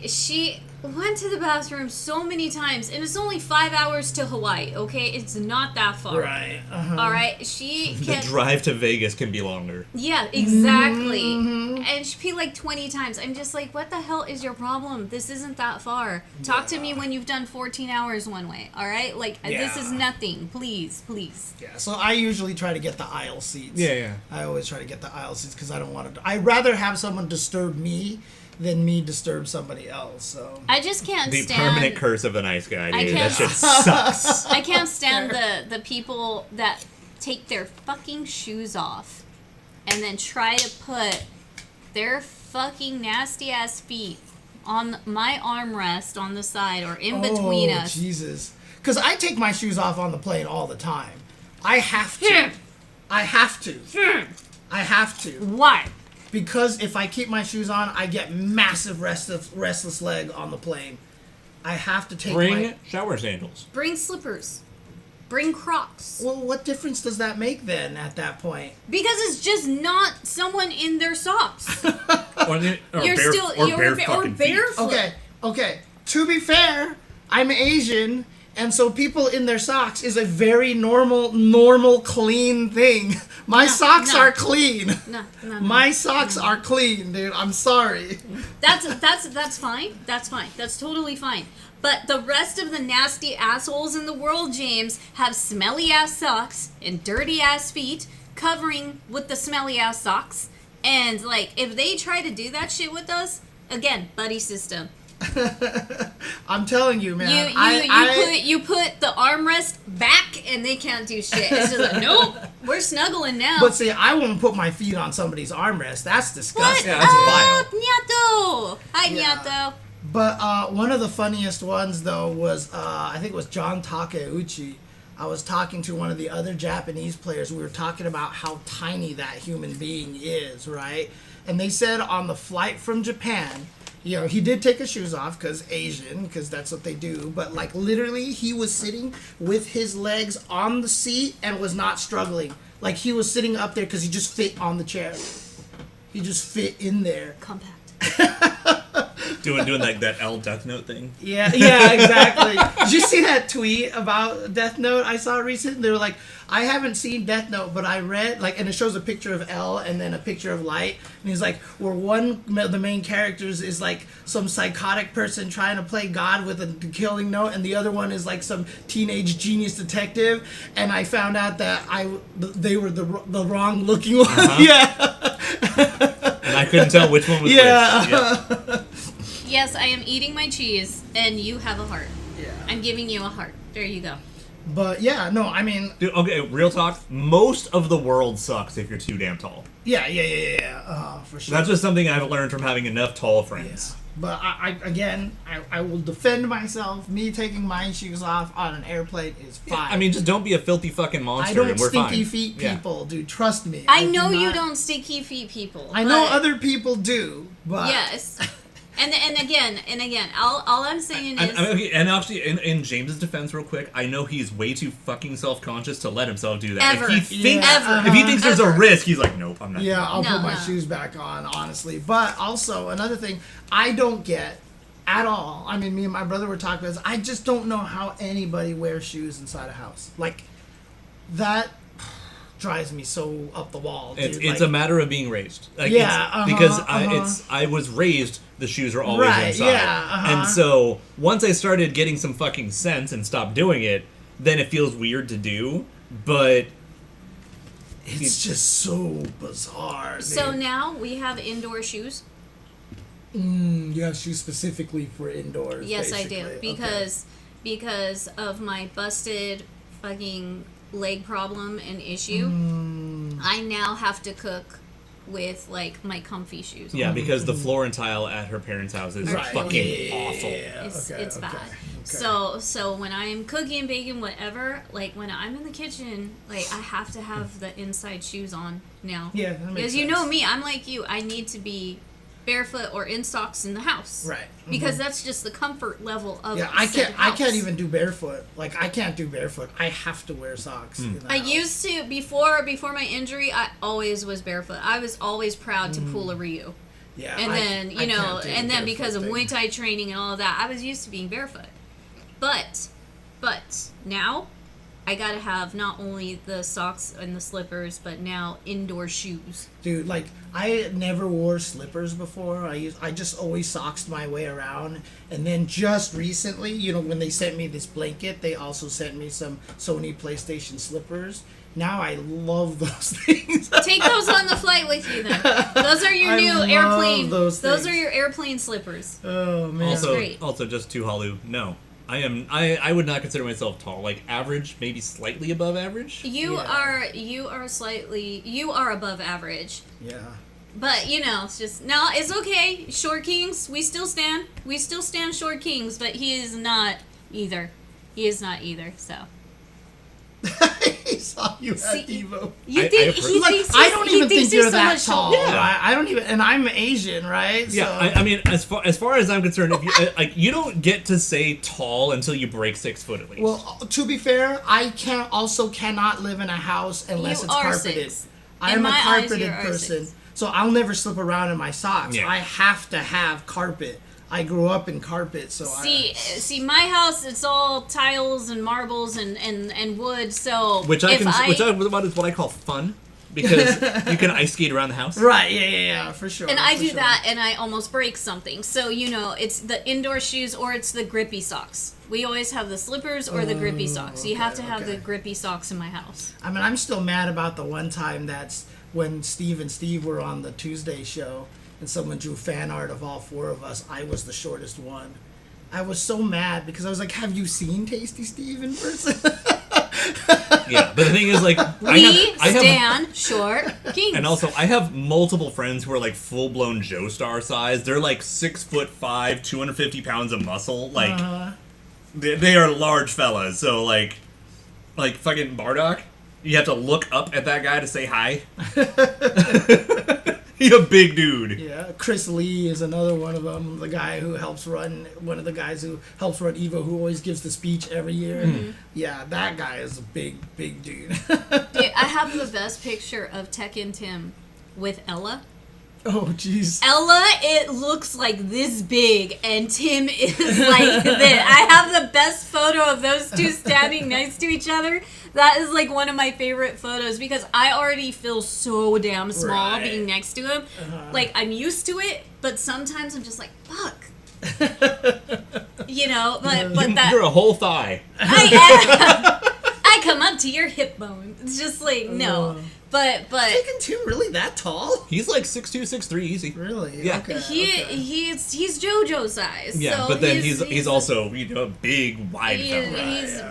she went to the bathroom so many times, and it's only 5 hours to Hawaii. Okay, it's not that far. Right. All right, she the can. drive to Vegas can be longer. Yeah, exactly. Mm-hmm. And she peed like 20 times. I'm just like, what the hell is your problem? This isn't that far. Talk to me when you've done 14 hours one way. All right, like this is nothing. Please. Yeah, so I usually try to get the aisle seats. Yeah. I always try to get the aisle seats because I don't want to. I'd rather have someone disturb me than me disturb somebody else. So I just can't The stand. permanent curse of the nice guy, I dude. That can't- shit sucks. I can't stand the people that take their fucking shoes off and then try to put their fucking nasty ass feet on my armrest on the side or in between us. Jesus. Because I take my shoes off on the plane all the time. I have to. Hmm. I have to. I have to. Why? Because if I keep my shoes on, I get massive restless leg on the plane. I have to take Bring shower sandals. Bring slippers. Bring Crocs. Well, what difference does that make then at that point? Because it's just not someone in their socks. Or You're bare, still or you're bare or fucking feet. barefoot. Okay. To be fair, I'm Asian, And so people in their socks is a very normal, clean thing. My socks are clean. No. My socks are clean, dude. I'm sorry. That's fine. That's fine. That's totally fine. But the rest of the nasty assholes in the world, James, have smelly ass socks and dirty ass feet covering with the smelly ass socks. And like, if they try to do that shit with us, again, buddy system. I'm telling you, man. You put the armrest back and they can't do shit. It's just like, nope, we're snuggling now. But see, I won't put my feet on somebody's armrest. That's disgusting. Yeah, that's vile. Nyato? Hi, Yeah. Nyato. But one of the funniest ones, though, was I think it was John Takeuchi. I was talking to one of the other Japanese players. We were talking about how tiny that human being is, right? And they said on the flight from Japan, you know, he did take his shoes off because Asian, because that's what they do. But like literally, he was sitting with his legs on the seat and was not struggling. Like he was sitting up there because he just fit on the chair. He just fit in there. Compact. doing like that L Death Note thing. Yeah, exactly. Did you see that tweet about Death Note I saw recently? They were like, I haven't seen Death Note, but I read, like, and it shows a picture of L and then a picture of Light. And he's like, where one of the main characters is like some psychotic person trying to play God with a killing note, and the other one is like some teenage genius detective. And I found out that they were the wrong looking one. Yeah. And I couldn't tell which one was which. Yeah. Yes, I am eating my cheese, and you have a heart. Yeah. I'm giving you a heart. There you go. But yeah, no, I mean, Dude, okay, real talk. Most of the world sucks if you're too damn tall. yeah, for sure. That's just something I've learned from having enough tall friends. But I will defend myself. Me taking my shoes off on an airplane is fine. I mean, just don't be a filthy fucking monster. I don't and we're stinky fine. feet Yeah. people, dude. Trust me. I know do you not- don't sticky feet people. I know but- other people do, but Yes. And again, all I'm saying is... Okay, and actually, in James's defense, real quick, I know he's way too fucking self-conscious to let himself do that. Ever. If he thinks, Ever. if he thinks there's a risk, he's like, nope, I'm not. yeah, doing it. I'll No, put my no. shoes back on, honestly. But also another thing I don't get at all. I mean, me and my brother were talking about this. I just don't know how anybody wears shoes inside a house. Like that drives me so up the wall. Dude. It's a matter of being raised. Like, Yeah, because I was raised. The shoes were always Right, inside, yeah, and so once I started getting some fucking sense and stopped doing it, then it feels weird to do. But It's just so bizarre. Dude. So now we have indoor shoes. You have shoes specifically for indoors. Yes, basically. I do. Okay. Because of my busted fucking leg problem and issue, I now have to cook with like my comfy shoes. yeah, because the floor and tile at her parents' house is Right. fucking Yeah, awful. It's bad. okay. So when I'm cooking, baking, whatever, like when I'm in the kitchen, like I have to have the inside shoes on now. Yeah, that makes because you sense. know me, I'm like you. I need to be barefoot or in socks in the house. Right. Because that's just the comfort level of Yeah, I said can't house. even do barefoot. Like I can't do barefoot. I have to wear socks. in the I house. used to before my injury. I always was barefoot. I was always proud to pull a Ryu. Yeah. And then, I you know, can't do and the then because of barefoot Muay thing. Thai training and all of that, I was used to being barefoot. But now I gotta have not only the socks and the slippers, but now indoor shoes. Dude, like I never wore slippers before. I just always socksed my way around. And then just recently, you know, when they sent me this blanket, they also sent me some Sony PlayStation slippers. Now I love those things. Take those on the flight with you then. Those are your I new love airplane. those Those things. are your airplane slippers. Oh man. That's great. Also, just to Halu, no. I would not consider myself tall. Like average, maybe slightly above average. You Yeah. are above average. Yeah. But you know, it's just no, it's okay. Short kings, we still stand short kings, but he is not either. So He saw you See, at Evo. you I think approve. he Like, thinks I don't even think he's you're so that much tall. taller. Yeah. I don't even, and I'm Asian, right? Yeah, So, I mean, as far as I'm concerned, if you like, you don't get to say tall until you break 6 foot at least. well, to be fair, I cannot live in a house unless You it's are carpeted. 6. I In am a my eyes, carpeted you are person, 6. so I'll never slip around in my socks. Yeah. I have to have carpet. I grew up in carpet, so see, my house, it's all tiles and marbles and wood. So Which is what I call fun, because you can ice skate around the house. Right, yeah, for sure. And I for do sure. that, and I almost break something. So, it's the indoor shoes or it's the grippy socks. We always have the slippers or the grippy socks. You have to have the grippy socks in my house. I mean, I'm still mad about the one time that's when Steve and Steve were on the Tuesday show, and someone drew fan art of all four of us. I was the shortest one. I was so mad because I was like, have you seen Tasty Steve in person? Yeah, but the thing is, like, I have short kings. And also, I have multiple friends who are like full-blown Joestar size. They're like 6'5", 250 pounds of muscle. Like, they are large fellas. So like fucking Bardock, you have to look up at that guy to say hi. He's a big dude. Yeah, Chris Lee is another one of them. The guy who helps run, one of the guys who helps run Evo, who always gives the speech every year. Mm-hmm. Yeah, that guy is a big dude. Dude, I have the best picture of Tekken Tim with Ella. Oh, jeez. Ella, it looks like this big, and Tim is like this. I have the best photo of those two standing next to each other. That is like one of my favorite photos because I already feel so damn small being next to him. Like, I'm used to it, but sometimes I'm just like, fuck. But that... You're a whole thigh. I come up to your hip bone. It's just like, no. But Taking Tim really that tall? He's like 6'2", 6'3", easy. Really? Yeah. Okay, he's JoJo size. Yeah, so but then he's also a big, wide fella. He's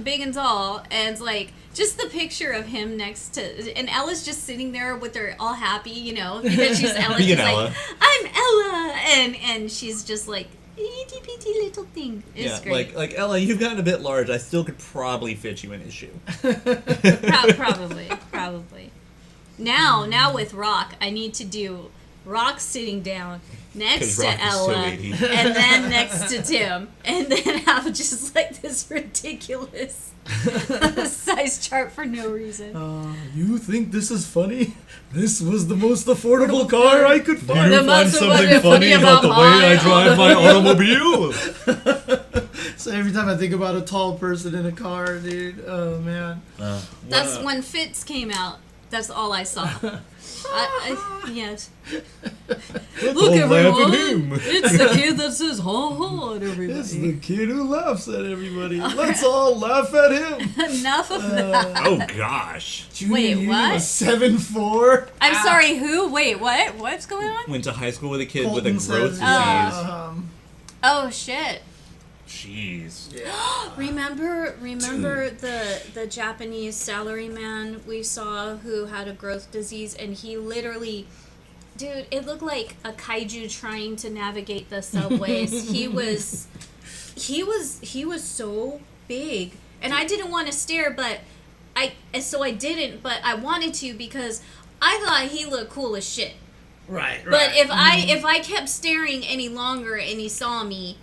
big and tall, and like just the picture of him next to, and Ella's just sitting there with her all happy, because she's Ella. She's Ella. like, I'm Ella, and she's just like itty bitty little thing. It's great. Like Ella, you've gotten a bit large. I still could probably fit you in his shoe. Probably. Now with Rock, I need to do Rock sitting down next to Rock is so Ella, 80. and then next to Tim, and then have just like this ridiculous size chart for no reason. You think this is funny? This was the most affordable car I could find. The most funny about the way I drive my automobile? So every time I think about a tall person in a car, dude, oh man. That's when Fitz came out. That's all I saw. Yes. Look, everyone! It's the kid that says "ha ha" at everybody. It's the kid who laughs at everybody. Let's all laugh at him. Enough of that. Oh gosh. Wait, what? 7'4". I'm sorry. Who? Wait, what? What's going on? Went to high school with a kid Colton with a growth says, disease. Oh shit. Jeez. Remember the Japanese salaryman we saw who had a growth disease, and he literally, dude, it looked like a kaiju trying to navigate the subways. he was so big, and I didn't want to stare, but I didn't, but I wanted to because I thought he looked cool as shit. Right. But if I kept staring any longer and he saw me,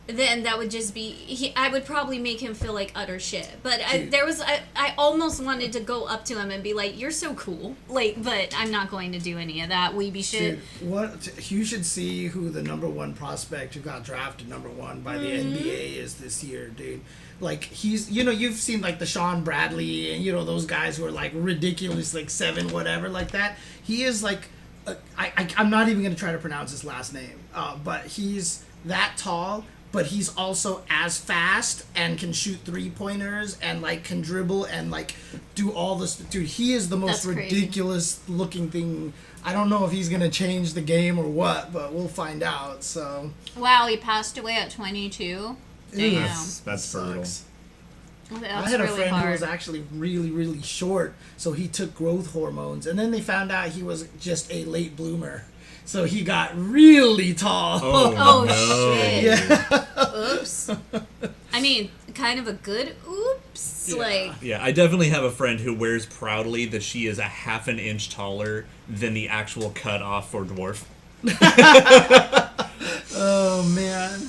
then that would just be I would probably make him feel like utter shit. But I almost wanted to go up to him and be like, "You're so cool," but I'm not going to do any of that weeby shit. Dude, you should see who the #1 prospect who got drafted #1 by the NBA is this year, dude. Like, he's, you've seen like the Sean Bradley and those guys who are like ridiculous, like 7 whatever like that. He is like, I'm not even gonna try to pronounce his last name, but he's that tall. But he's also as fast and can shoot 3-pointers and like can dribble and like do all this. Dude, he is the most ridiculous looking thing. I don't know if he's gonna change the game or what, but we'll find out. So. Wow, he passed away at 22. Damn, that's brutal. I had a friend who was actually really, really short, so he took growth hormones, and then they found out he was just a late bloomer. So he got really tall. Oh no. Shit. Yeah. Oops. I mean, kind of a good oops. Yeah, I definitely have a friend who wears proudly that she is a half an inch taller than the actual cutoff for dwarf. Oh man.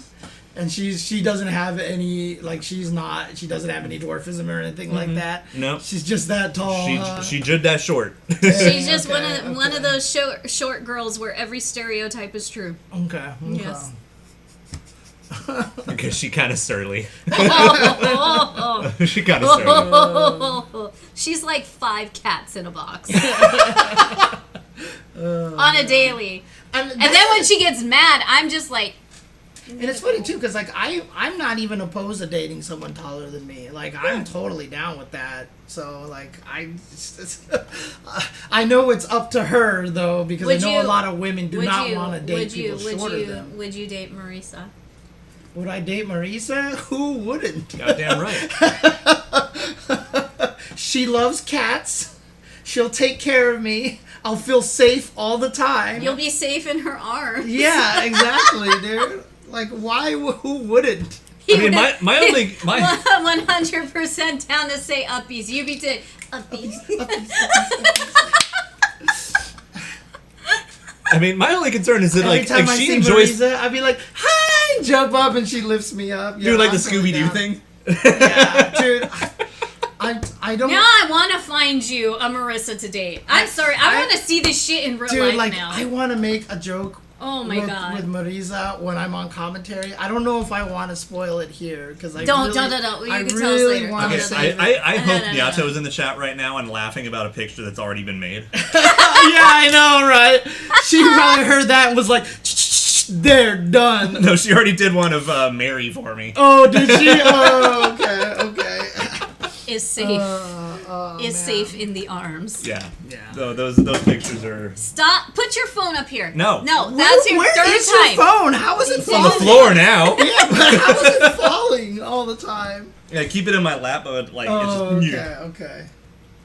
And she doesn't have any, like, she doesn't have any dwarfism or anything like that. No. She's just that tall. She just that short. She's just one of those short girls where every stereotype is true. Okay. Yes. Because she kind of surly. Oh. She kind of surly. She's like 5 cats in a box. On a daily. And then when she gets mad, I'm just like... And it's funny, too, because, like, I'm not even opposed to dating someone taller than me. Like, I'm totally down with that. So, like, I know it's up to her, though, because I know a lot of women do not want to date people shorter than them. Would you date Marisa? Would I date Marisa? Who wouldn't? Goddamn right. She loves cats. She'll take care of me. I'll feel safe all the time. You'll be safe in her arms. Yeah, exactly, dude. Like, why? Who wouldn't? I mean, my only... 100% down to say uppies. You be to uppies. I mean, my only concern is that, Every like, time if I she see enjoys... Marisa, I'd be like, hi! Jump up and she lifts me up. Do like the Scooby-Doo thing? Yeah, dude. I don't... Now I want to find you a Marisa to date. I'm sorry. I want to see this shit in real life like, now. I want to make a joke Oh my god. With Marisa when I'm on commentary. I don't know if I want to spoil it here because I don't. You I can tell us really later. want to Okay, save it. I hope Nyato is in the chat right now and laughing about a picture that's already been made. Yeah, I know, right? She probably heard that and was like, they're done. No, she already did one of Mary for me. Oh, did she? Oh, okay. Is safe. Man. Safe in the arms. Yeah. Yeah. So those pictures are... Stop. Put your phone up here. No. That's your Where third is time. your phone? How is it It's falling? on the floor now. Yeah, but how is it falling all the time? Yeah, keep it in my lap, but like Oh, it's just... okay.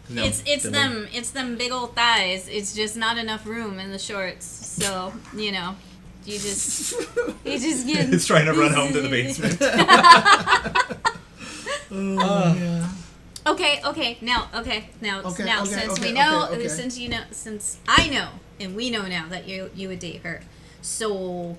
No, It's them big old thighs. It's just not enough room in the shorts. So, you just get... It's trying to run home to the basement. Yeah. Okay. Now, since I know, and we know now that you would date her. So,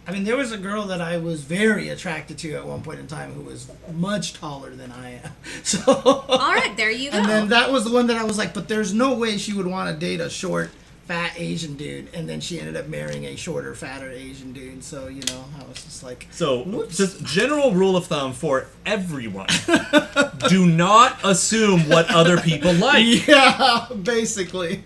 I mean, there was a girl that I was very attracted to at one point in time who was much taller than I am. So, all right, there you go. And then that was the one that I was like, but there's no way she would want to date a short, fat Asian dude. And then she ended up marrying a shorter, fatter Asian dude. So, I was just like... So, whoops. just general rule of thumb for everyone. Do not assume what other people like. Yeah, basically.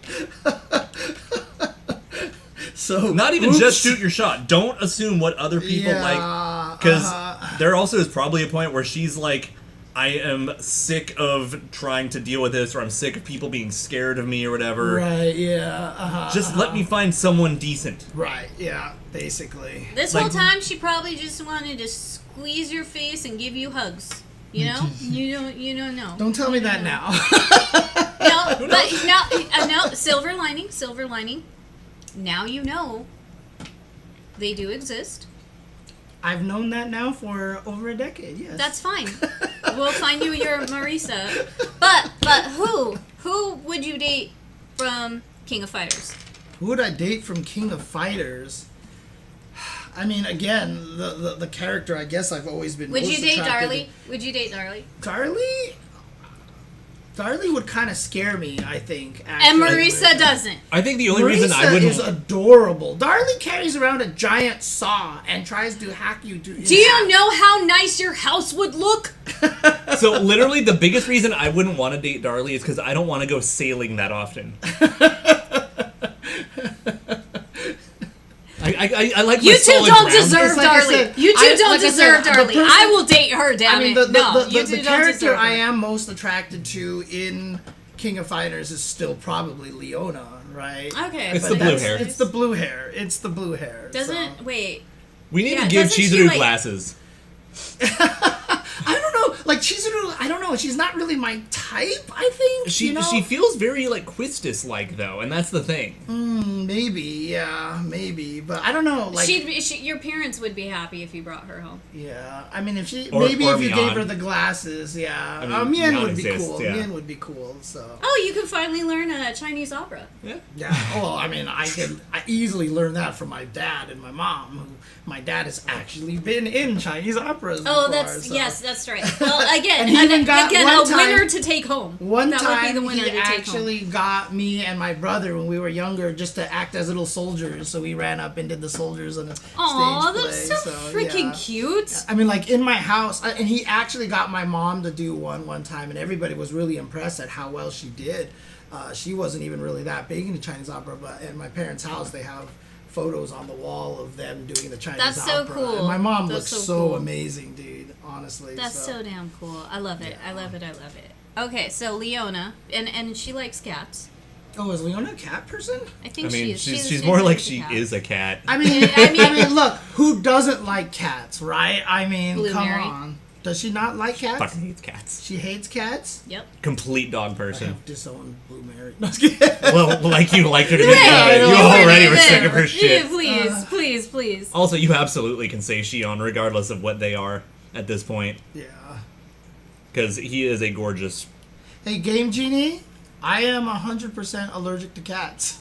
So not even just shoot your shot. Don't assume what other people like. Because there also is probably a point where she's like, I am sick of trying to deal with this, or I'm sick of people being scared of me or whatever. Right, yeah. Just let me find someone decent. Right, yeah, basically. This whole time, she probably just wanted to squeeze your face and give you hugs. You know? You don't know. Don't tell me that now. No, silver lining. Now you know they do exist. I've known that now for over a decade, yes. That's fine. We'll find you your Marisa. But who would you date from King of Fighters? Who would I date from King of Fighters? I mean, again, the character I guess I've always been Would most you date attracted Darlie? to. Would you date Darlie? Darlie would kind of scare me, I think. And Marisa doesn't. I think the only reason I wouldn't... is adorable. Darlie carries around a giant saw and tries to hack you to... Do you know how nice your house would look? So literally the biggest reason I wouldn't want to date Darlie is because I don't want to go sailing that often. I like you my two solid don't ground. deserve like I Darlie. said, You two don't like I deserve said, the Darlie. person- I will date her, damn I mean, it. No, you the two don't character deserve her. I am most attracted to in King of Fighters is still probably Leona, right? Okay. It's but the blue hair. It's the blue hair. It's the blue hair. Doesn't... Wait. We need Yeah, to give doesn't she, Chizuru like- glasses. I don't know. Like, Chizuru, I don't know. She's not really my type, I think. She feels very, like, Quistis-like, though, and that's the thing. Maybe, yeah, maybe. But I don't know. Like, Your parents would be happy if you brought her home. yeah. I mean, if she... Or maybe if you Mian. gave her the glasses, yeah. I mean, Mian Mian would be exists, cool. yeah. Mian would be cool, so... Oh, you can finally learn a Chinese opera. Yeah. Yeah. Well, I mean, I easily learned that from my dad and my mom. My dad has actually been in Chinese operas Oh, before, that's... so. Yes, that's right. Well, again, And he even got one a time- winner to take home. One that time, would be the winner he to take home. actually got me and my brother when we were younger just to act as little soldiers. So we ran up and did the soldiers on a Aw, stage that's play. so freaking yeah. cute. I mean, like in my house, and he actually got my mom to do one time, and everybody was really impressed at how well she did. She wasn't even really that big into Chinese opera, but in my parents' house, they have photos on the wall of them doing the Chinese That's so opera. cool. And my mom That's looks so so cool. amazing, dude. Honestly, That's so damn cool. I love it. I love it. I love it. Okay, so Leona, and she likes cats. Oh, is Leona a cat person? I think I she mean, is. she's more like a she cat. is a cat. I mean, I mean, look, who doesn't like cats, right? I mean, Blue come Mary. on. Does she not like cats? Fucking hates cats. She hates cats? Yep. Complete dog I person. have disowned Blue Mary. No, I'm just kidding. Well, like you liked her to Hey, begin with. know. You Listen already to were sick them. of her shit. Yeah, please. Also, you absolutely can say Shion regardless of what they are at this point, Yeah. because he is a gorgeous. Hey, Game Genie, I am 100% allergic to cats.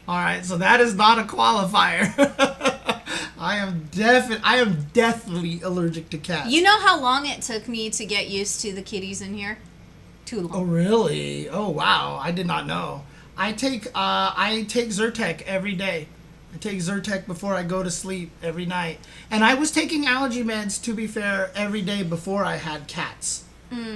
All right, so that is not a qualifier. I am deathly allergic to cats. You know how long it took me to get used to the kitties in here? Too Oh long. really? Oh wow! I did not know. I take Zyrtec every day. I take Zyrtec before I go to sleep every night. And I was taking allergy meds, to be fair, every day before I had cats.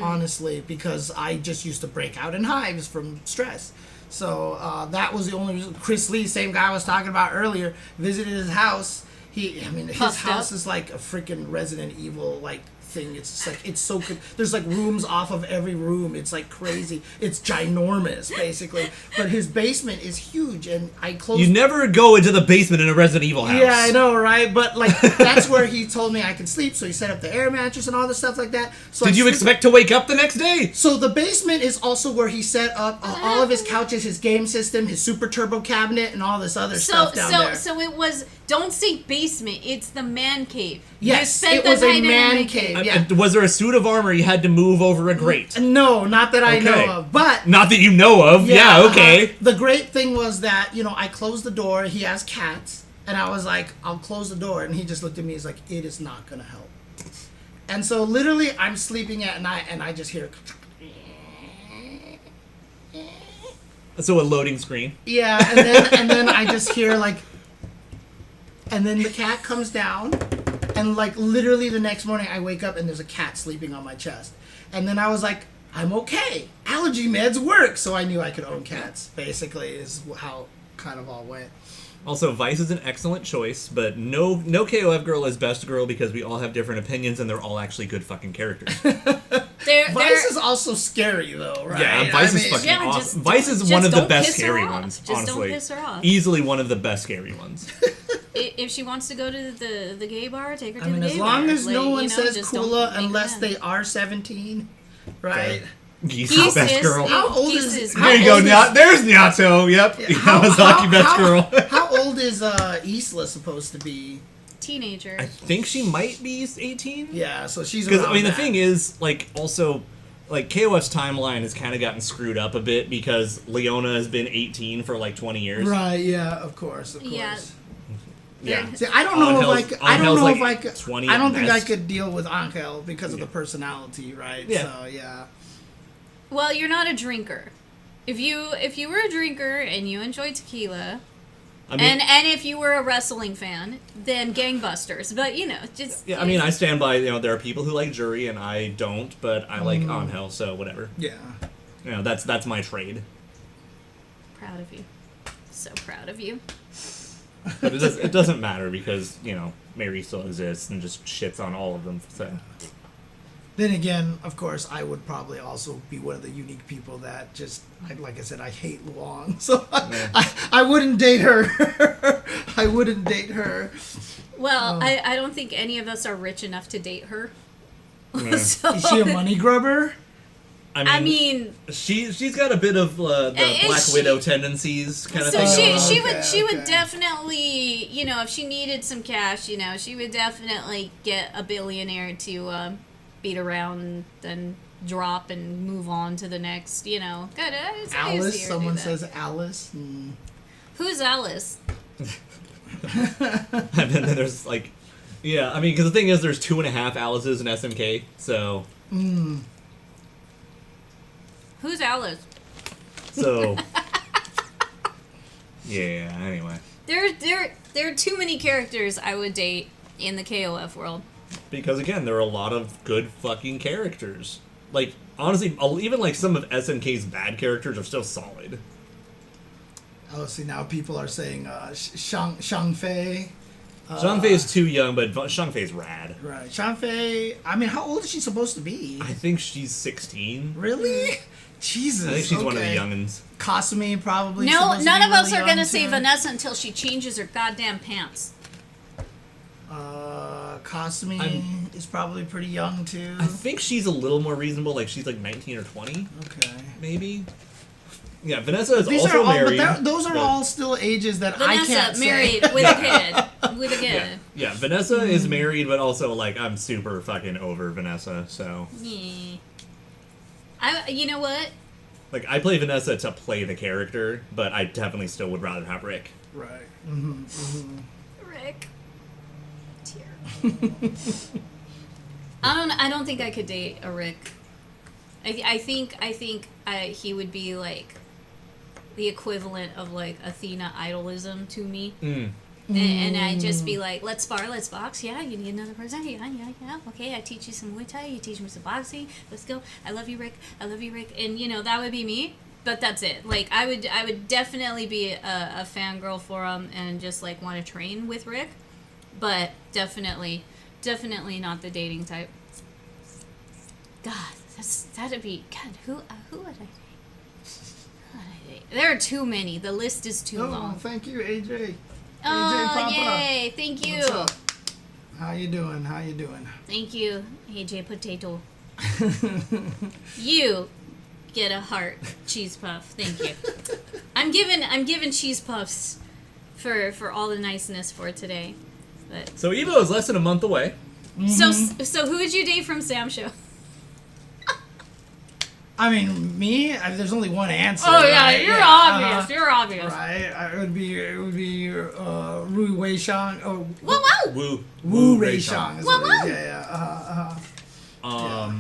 Honestly, because I just used to break out in hives from stress. So that was the only reason. Chris Lee, same guy I was talking about earlier, visited his house. His Puffed house up. is like a freaking Resident Evil like thing. It's just like it's so good. There's like rooms off of every room. It's like crazy. It's ginormous basically. But his basement is huge, and I closed. You never go into the basement in a Resident Evil house. Yeah, I know, right? But like that's where he told me I could sleep. So he set up the air mattress and all this stuff like that. So Did I you sleep- expect to wake up the next day? So the basement is also where he set up all of his couches, his game system, his super turbo cabinet, and all this other stuff down there. So it was. Don't say basement. It's the man cave. Yes, You spent it the was a night in man cave. Yeah. Was there a suit of armor you had to move over a grate? No, not that I Okay. know of. But Not that you know of. Yeah, okay. The great thing was that, I closed the door. He has cats. And I was like, I'll close the door. And he just looked at me. He's like, it is not going to help. And so literally I'm sleeping at night and I just hear... So a loading screen. Yeah, and then I just hear like... And then the cat comes down. And like literally the next morning I wake up and there's a cat sleeping on my chest. And then I was like, I'm okay. Allergy meds work. So I knew I could own cats, basically, is how kind of all went. Also, Vice is an excellent choice, but no KOF girl is best girl because we all have different opinions and they're all actually good fucking characters. Vice is also scary, though, right? Yeah, Vice is I mean, fucking Yeah, awesome. just Vice is just one of the don't best piss her scary off. ones, Just honestly. don't piss her off. Easily one of the best scary ones. If she wants to go to the gay bar, take her to I mean, the gay as bar. long as Like, no one you know, says just don't Kula make unless them. they are 17, right? Geese is best girl. How old Geese is- There you go, old is- There's Nyato. Yep. Yamazaki best girl. How old is Isla supposed to be? Teenager. I think she might be 18. Yeah, so she's Because, around I mean, the that. thing is, like, also, like, KOF's timeline has kind of gotten screwed up a bit because Leona has been 18 for, like, 20 years. Right, yeah, of course. Yeah. Yeah. See, I don't know if I could. I don't know Angel's, if I like, could. 20 I don't at think I best. could deal with Angel because of the personality, right? Yeah. So yeah. Well, you're not a drinker. If you were a drinker and you enjoy tequila, I mean, and if you were a wrestling fan, then gangbusters. But just yeah, I mean, I stand by, there are people who like Jury and I don't, but I like Angel, so whatever. Yeah. That's my trade. proud of you. So proud of you. But it doesn't matter because, Mary still exists and just shits on all of them. So. Then again, of course, I would probably also be one of the unique people that just, like I said, I hate Luong. So I wouldn't date her. I wouldn't date her. Well, I don't think any of us are rich enough to date her. Yeah. So, Is she a money grubber? I mean, she's got a bit of the Black she- Widow tendencies kind of so thing. she going on. would she would okay. definitely, if she needed some cash, she would definitely get a billionaire to beat around and drop and move on to the next, Good. It's Alice? easier to do Someone that. says Alice. Who's Alice? And then there's like Yeah, I mean, because the thing is, there's 2.5 Alices in SNK, so... Who's Alice? So... yeah, anyway. There are too many characters I would date in the KOF world. Because, again, there are a lot of good fucking characters. Like, honestly, even, like, some of SNK's bad characters are still solid. Oh, see, now people are saying Shang Fei. Shang Fei is too young, but Shang Fei's rad. Right. Shang Fei, I mean, how old is she supposed to be? I think she's 16. Really? Jesus. I think she's one of the youngins. Kasumi probably. No, none of us are going gonna say Vanessa until she changes her goddamn pants. Kasumi is probably pretty young too. I think she's a little more reasonable, like she's like 19 or 20. Okay. Maybe. Yeah, Vanessa is These also are all, married. But those are all still ages that Vanessa, I can't married say. with a kid. With a kid. Yeah, Vanessa is married, but also, like, I'm super fucking over Vanessa, so... Yeah. You know what? Like, I play Vanessa to play the character, but I definitely still would rather have Rick. Right. Rick. Tear. I don't think I could date a Rick. I think he would be, like, the equivalent of, like, Athena idolism to me. And I'd just be like, let's spar, let's box. Yeah, you need another person. Yeah. Okay, I teach you some Muay Thai. You teach me some boxing. Let's go. I love you, Rick. I love you, Rick. And, you know, that would be me. But that's it. Like, I would definitely be a fangirl for him and just, like, want to train with Rick. But definitely not the dating type. God, that'd be... God, who would I date? There are too many. The list is too long. Thank you, AJ. Oh, AJ Papa. yay! Thank you. What's up? How you doing? Thank you, AJ Potato. You get a heart cheese puff. Thank you. I'm giving cheese puffs for all the niceness for today. But So Evo is less than a month away. so who would you date from Sam Show? I mean, me. There's only one answer. Oh yeah, right? you're obvious. You're obvious. Right. It would be Ru Wei Shang. Oh, Wow. Wu Rei Shang. Is Wow, what it wow. is. Yeah.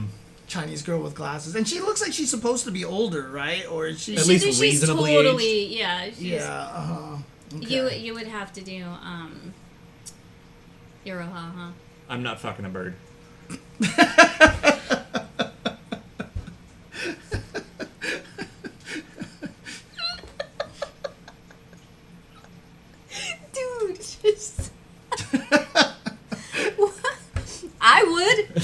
Chinese girl with glasses, and she looks like she's supposed to be older, right? Or is she? At least She's reasonably totally, yeah. Yeah. Okay. You would have to do Iroha, huh? I'm not fucking a bird. Dude, just... I would.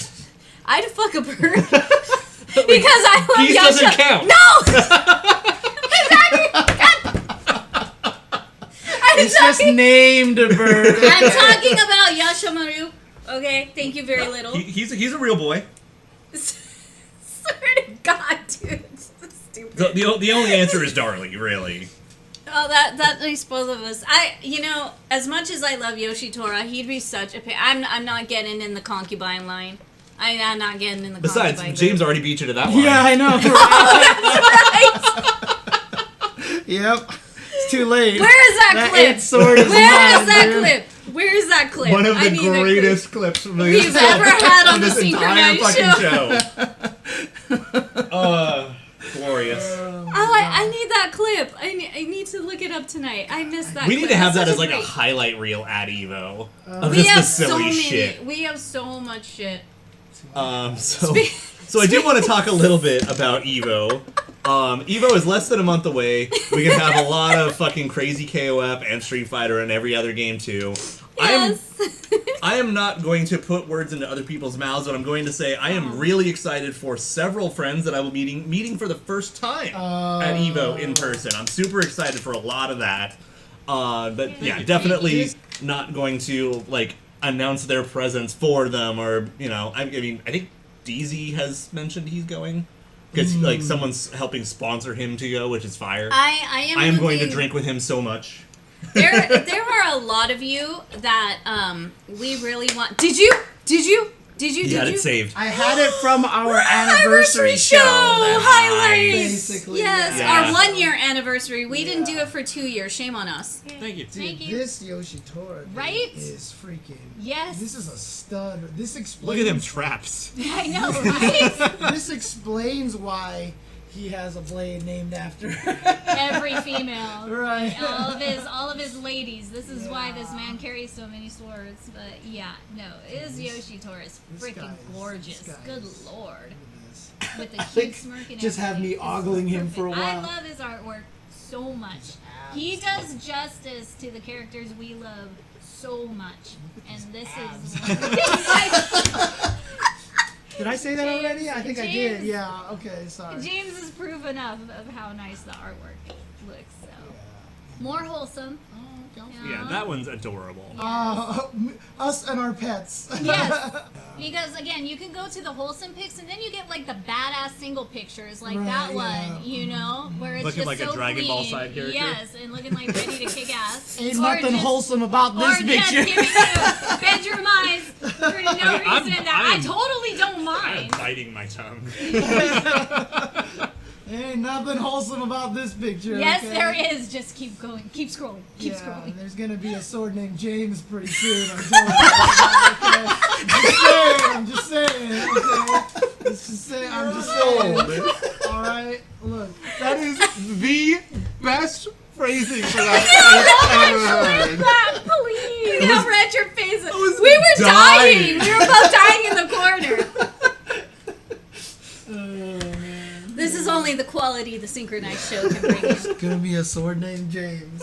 I'd fuck a bird. Because I love Geese Yasha. doesn't count. It's just named a bird. I'm talking about Yashamaru. Okay, thank you very little. He's a real boy. Swear to God, dude. Stupid. The only answer is Darlie, really. Oh, that makes both of us. As much as I love Yoshitora, he'd be such a I'm not getting in the concubine line. I'm not getting in the Besides, concubine James group. already beat you to that one. Yeah, I know. Oh, that's right. Yep. It's too late. Where is that clip? Eight sword is Where mine, is that dude. clip? Where is that clip? One of I the need that greatest clips we've ever had on the this entire SNKronize fucking show. Glorious. I need that clip. I need to look it up tonight. I missed that We clip. need to have That's that as such like a great- highlight reel at Evo. Of We just have the silly so many. shit. We have so much shit. So I do want to talk a little bit about Evo. Evo is less than a month away. We can have a lot of fucking crazy KOF and Street Fighter and every other game too. Yes. I am not going to put words into other people's mouths, but I'm going to say I am really excited for several friends that I will be meeting for the first time at Evo in person. I'm super excited for a lot of that. But yeah, definitely not going to like announce their presence for them, or I mean, I think DZ has mentioned he's going because like someone's helping sponsor him to go, which is fire. I am going to drink with him so much. There are a lot of you that we really want. Did you? Did you? You Did had you? it saved. I had it from our anniversary show. That's Highlights. basically, Yes, Yeah. our 1 year anniversary. We didn't do it for 2 years. Shame on us. Thank you. Thank Dude, you. this Yoshitora dude, Right? is freaking. Yes. This is a stud. This explains. Look at them traps. I know, right? This explains why he has a blade named after. Every female. Right. All of his ladies. This is why this man carries so many swords. But yeah, no, his Yoshitora is this freaking guy gorgeous. this guy Good is- lord. This. With the Like, cute smirk and just have me everything. This is ogling him for a perfect. I while. love his artwork so much. He does justice to the characters we love so much. And this is Did I say that already? I think I did. James- Yeah. Okay. Sorry. James is proof enough of how nice the artwork looks. So more wholesome. Yeah, that one's adorable. Us and our pets. Yes, because again, you can go to the wholesome pics, and then you get like the badass single pictures, like that Right, one, you know, where it's Looking just like a so Dragon clean. Ball side character. Yes, and looking like ready to kick ass. Ain't Or nothing just- wholesome about Or this just picture. giving you bedroom eyes for no I'm- reason that I I'm- totally don't I'm mind. biting my tongue. Ain't nothing wholesome about this picture. Yes, okay? there is. Just keep going. Keep scrolling. Keep Yeah, scrolling. there's gonna be a sword named James pretty soon. I'm telling you. Okay? I'm just saying. Okay? Let's just say. I'm just saying. All right. Look. That is the best phrasing for that I've ever heard. Please. Now we're at your face. was We were dying. dying. We were both dying in the corner. Oh man. This is only the quality the synchronized show can bring you. Gonna be a sword named James.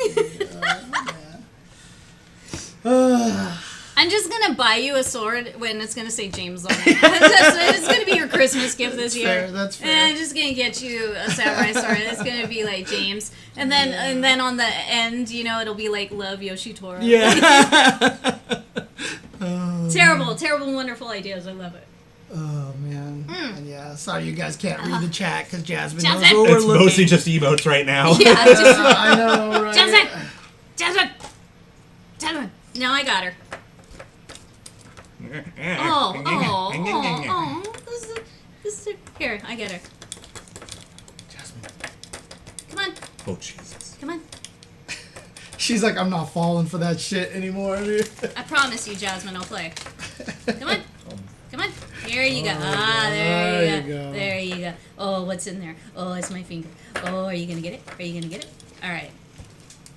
I'm just gonna buy you a sword when it's gonna say James on it. It's gonna be your Christmas gift this year. fair, that's fair. And I'm just gonna get you a samurai sword. It's gonna be like James, and then on the end, you know, it'll be like Love Yoshitora. Yeah. Terrible, wonderful ideas. I love it. Oh man. And yeah, sorry you guys can't read the chat because Jasmine knows Jasmine. what we're It's looking. mostly just emotes right now. Yeah, just I know, right? Jasmine. Now I got her. Oh. This is here. I get her. Jasmine. Come on. Oh, Jesus. Come on. She's like, I'm not falling for that shit anymore, dude. I promise you, Jasmine, I'll play. Come on. Come on. Here you go. There there you you go. go. There you go. Oh, what's in there? Oh, it's my finger. Oh, are you going to get it? Are you going to get it? All right.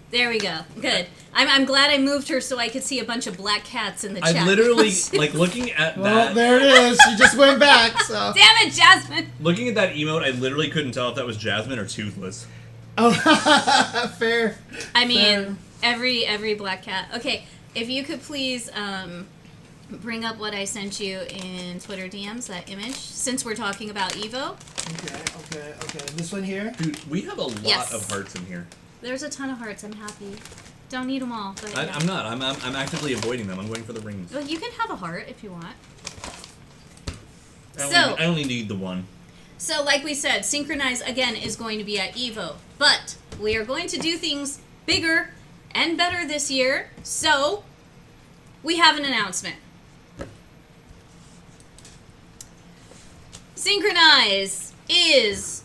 There we go. Good. I'm glad I moved her so I could see a bunch of black cats in the chat. I literally, like, looking at Well, that. there it is. She just went back, so. Damn it, Jasmine. Looking at that emote, I literally couldn't tell if that was Jasmine or Toothless. Oh, fair. I mean, every black cat. Okay, if you could please bring up what I sent you in Twitter DMs, that image, since we're talking about Evo. Okay. This one here? Dude, we have a lot Yes. of hearts in here. There's a ton of hearts. I'm happy. Don't need them all, but yeah. I'm not. I'm actively avoiding them. I'm going for the rings. Well, you can have a heart if you want. I only need the one. So, like we said, SNKronize, again, is going to be at EVO. But we are going to do things bigger and better this year. So, we have an announcement. SNKronize is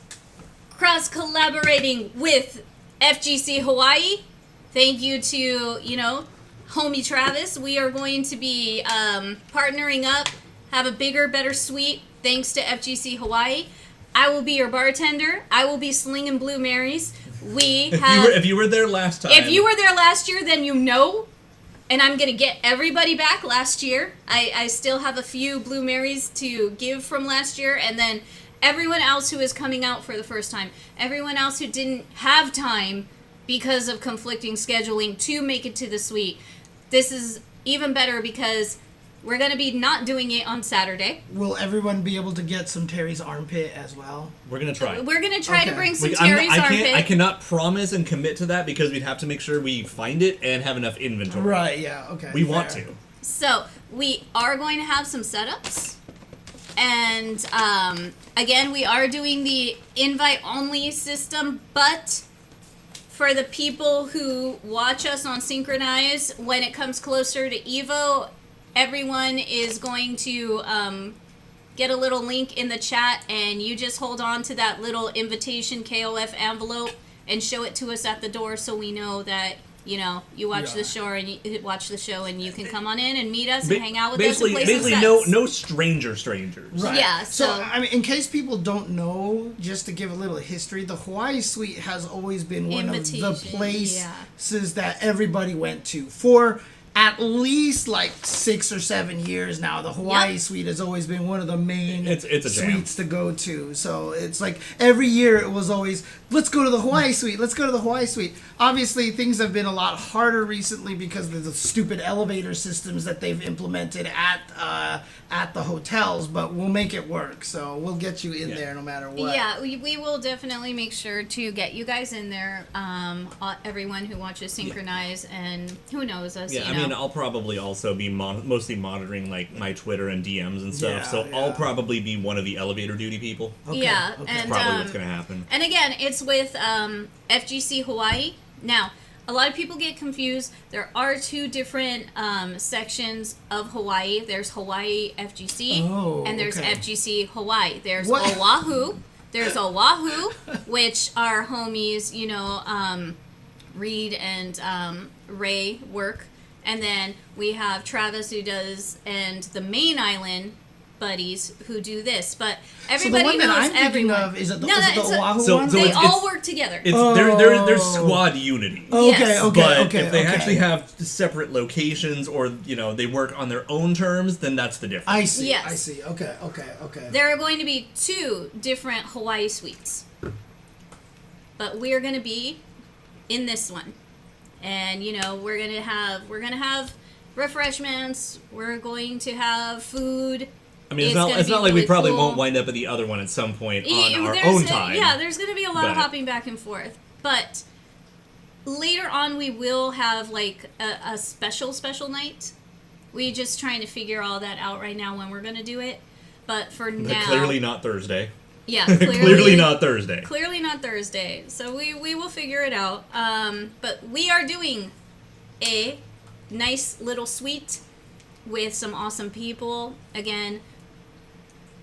cross-collaborating with FGC Hawaii. Thank you to, homie Travis. We are going to be partnering up, have a bigger, better suite, thanks to FGC Hawaii. I will be your bartender. I will be slinging Blue Marys. If you were there last time. If you were there last year, then you know. And I'm going to get everybody back last year. I still have a few Blue Marys to give from last year. And then everyone else who is coming out for the first time. Everyone else who didn't have time because of conflicting scheduling to make it to the suite. This is even better because we're going to be not doing it on Saturday. Will everyone be able to get some Terry's armpit as well? We're going to try. We're going to try to Okay. bring some Like, Terry's I armpit. cannot promise and commit to that because we'd have to make sure we find it and have enough inventory. Right, yeah, okay. We want to. So, we are going to have some setups. And, again, we are doing the invite-only system, but for the people who watch us on SNKronize, when it comes closer to EVO, everyone is going to get a little link in the chat, and you just hold on to that little invitation KOF envelope and show it to us at the door, so we know that you watch the show and you can come on in and meet us and hang out with us and play basically some no strangers. Right. Yeah. So I mean, in case people don't know, just to give a little history, the Hawaii Suite has always been one of the places that everybody went to for at least like 6 or 7 years now. The Hawaii Suite has always been one of the main it's a suites to go to. So it's like every year it was always, let's go to the Hawaii Suite, let's go to the Hawaii Suite. Obviously things have been a lot harder recently because of the stupid elevator systems that they've implemented at the hotels, but we'll make it work. So we'll get you in there no matter what. Yeah, we will definitely make sure to get you guys in there. Everyone who watches SNKronize and who knows us. Yeah, I mean, I'll probably also be mostly monitoring like my Twitter and DMs and stuff. So I'll probably be one of the elevator duty people. And probably what's gonna happen. And again, it's with FGC Hawaii. Now, a lot of people get confused. There are 2 different sections of Hawaii. There's Hawaii FGC, and there's FGC Hawaii. There's Oahu. There's Oahu, which our homies, Reed and Ray work. And then we have Travis who does, and the main island buddies who do this. But everybody knows knows I'm thinking everyone. of, is it the Oahu one? They all work together. There's squad unity. Okay. But if they actually have separate locations, or they work on their own terms, then that's the difference. I see. Yes. I see. Okay. There are going to be 2 different Hawaii suites, but we are going to be in this one, and we're gonna have refreshments. We're going to have food. I mean, it's not like we probably won't wind up at the other one at some point on our own time. Yeah, there's going to be a lot of hopping back and forth. But later on, we will have like a special night. We're just trying to figure all that out right now when we're going to do it. But for now, clearly not Thursday. Yeah, clearly not Thursday. Clearly not Thursday. So we will figure it out. But we are doing a nice little suite with some awesome people. Again,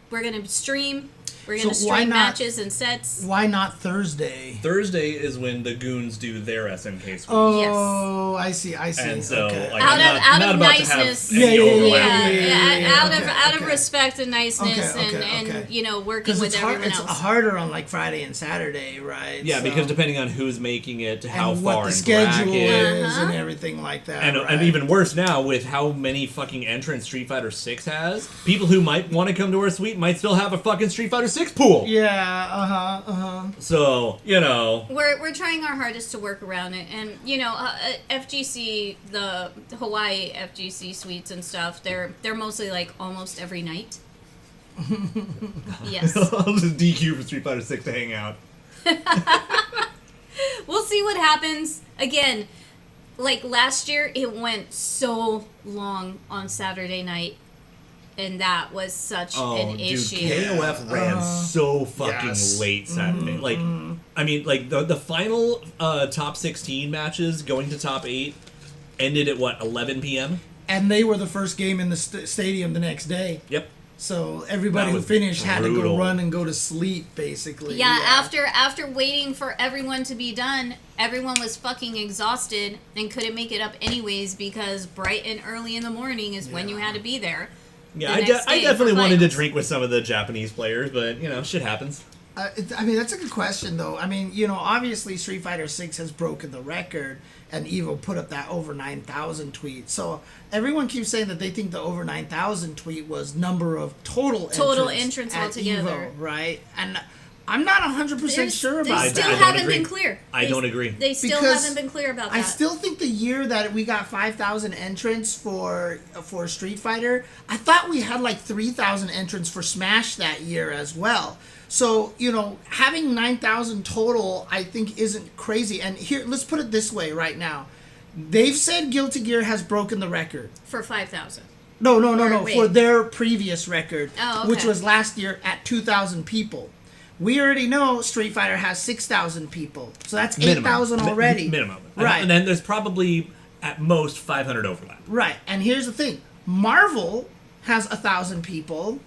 we're going to stream. We're going to stream matches and sets. Why not Thursday? Thursday is when the goons do their SNK suite. Oh, I see. And so, like, out of niceness. Out of respect and niceness, and working with everyone else. It's harder on like Friday and Saturday, right? Yeah, because depending on who's making it, how and far what the in schedule bracket, is, and everything like that. And even worse now with how many fucking entrants Street Fighter 6 has, people who might want to come to our suite might still have a fucking Street Fighter 6 pool. Yeah, So, we're trying our hardest to work around it, and FGC, the Hawaii FGC suites and stuff, they're mostly like almost every night. Yes. I'll just DQ for Street Fighter 6 to hang out. We'll see what happens. Again, like last year, it went so long on Saturday night. And that was such an issue. KOF ran so fucking late Saturday. Like, I mean, like the final top 16 matches going to top 8 ended at 11 p.m. And they were the first game in the stadium the next day. Yep. So everybody who finished had to go run and go to sleep, basically. Yeah, after waiting for everyone to be done, everyone was fucking exhausted and couldn't make it up anyways because bright and early in the morning is when you had to be there. Yeah, I definitely wanted to drink with some of the Japanese players, but, shit happens. I mean, that's a good question, though. I mean, obviously Street Fighter 6 has broken the record, and Evo put up that over 9,000 tweet. So everyone keeps saying that they think the over 9,000 tweet was number of total entrants altogether. Evo, right? And I'm not 100% sure about that. They still haven't been clear. I don't agree. They still haven't been clear about that. I still think the year that we got 5,000 entrants for Street Fighter, I thought we had like 3,000 entrants for Smash that year as well. So, having 9,000 total, I think isn't crazy. And here, let's put it this way right now. They've said Guilty Gear has broken the record. For 5,000. No. For their previous record, okay. which was last year at 2,000 people. We already know Street Fighter has 6,000 people. So that's 8,000 already. Minimum. Right. And then there's probably, at most, 500 overlap. Right. And here's the thing. Marvel has 1,000 people,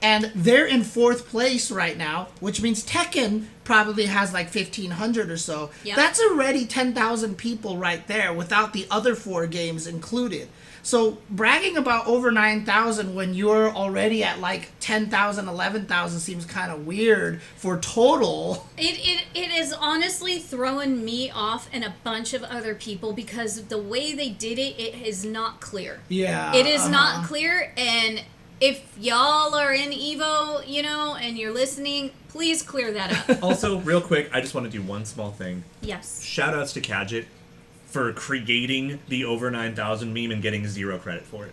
and they're in 4th place right now, which means Tekken probably has like 1,500 or so. Yep. That's already 10,000 people right there without the other 4 games included. So bragging about over 9,000 when you're already at like 10,000, 11,000 seems kind of weird for total. It is honestly throwing me off and a bunch of other people because the way they did it, it is not clear. Yeah. It is not clear, and if y'all are in Evo, you know, and you're listening, please clear that up. Also, real quick, I just want to do one small thing. Yes. Shoutouts to Kadget for creating the over 9,000 meme and getting 0 credit for it.